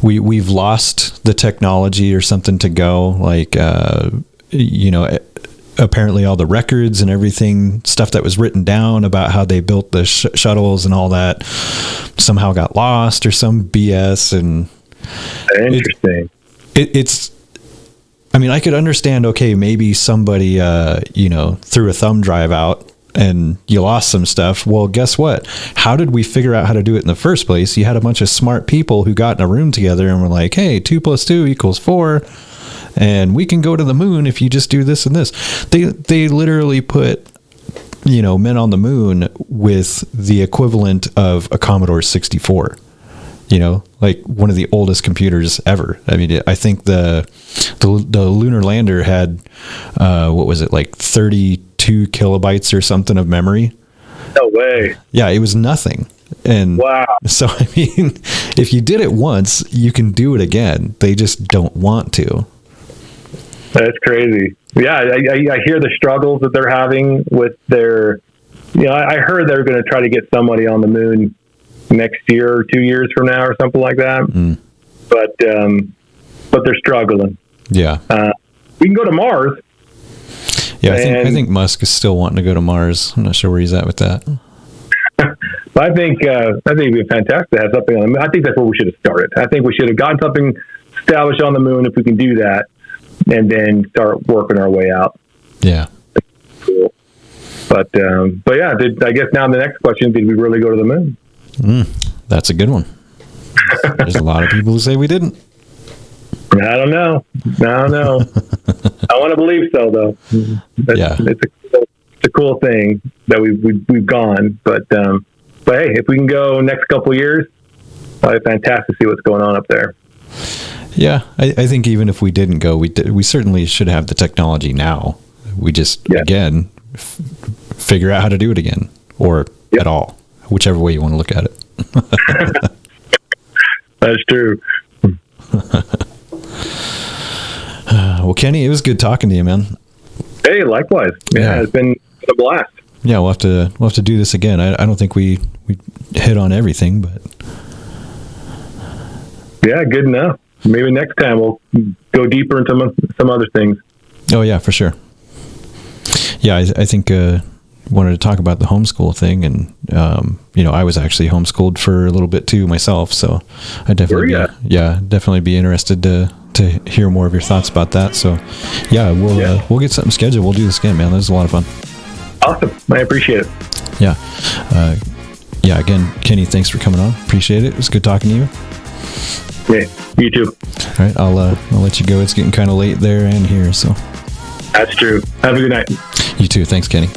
we've lost the technology or something to go, like, apparently all the records and everything, stuff that was written down about how they built the shuttles and all that somehow got lost or some BS. And interesting. It's, I mean, I could understand, okay, maybe somebody, threw a thumb drive out and you lost some stuff. Well, guess what? How did we figure out how to do it in the first place? You had a bunch of smart people who got in a room together and were like, hey, 2 + 2 = 4. And we can go to the moon if you just do this and this. They literally put, men on the moon with the equivalent of a Commodore 64. Like one of the oldest computers ever. I mean, I think the lunar lander had what was it, like 32 kilobytes or something of memory. No way. Yeah, it was nothing. And wow. So I mean, if you did it once, you can do it again. They just don't want to. That's crazy. Yeah, I hear the struggles that they're having with their, I heard they're going to try to get somebody on the moon next year or 2 years from now or something like that. But they're struggling. Yeah. We can go to Mars. Yeah, I think Musk is still wanting to go to Mars. I'm not sure where he's at with that. I think it'd be fantastic to have something on the moon. I think that's where we should have started. I think we should have gotten something established on the moon if we can do that, and then start working our way out. Yeah. Cool. But yeah, I guess now the next question, did we really go to the moon? That's a good one. There's a lot of people who say we didn't. I don't know. I want to believe so, though. It's a cool thing that we've gone. But hey, if we can go next couple of years, probably fantastic to see what's going on up there. Yeah, I think even if we didn't go, we certainly should have the technology now. We just, again, figure out how to do it again, or at all, whichever way you want to look at it. That's true. Well, Kenny, it was good talking to you, man. Hey, likewise. Yeah, it's been a blast. Yeah, we'll have to do this again. I don't think we hit on everything, but yeah, good enough. Maybe next time we'll go deeper into some other things. Oh yeah, for sure. Yeah, I think wanted to talk about the homeschool thing, and I was actually homeschooled for a little bit too myself, so I definitely be interested to hear more of your thoughts about that. So yeah, we'll get something scheduled. We'll do this again, man. This is a lot of fun. Awesome. I appreciate it. Yeah. Again, Kenny, thanks for coming on. Appreciate it. It was good talking to you. Yeah, you too. All right, I'll let you go. It's getting kind of late there and here, so. That's true. Have a good night. You too. Thanks, Kenny.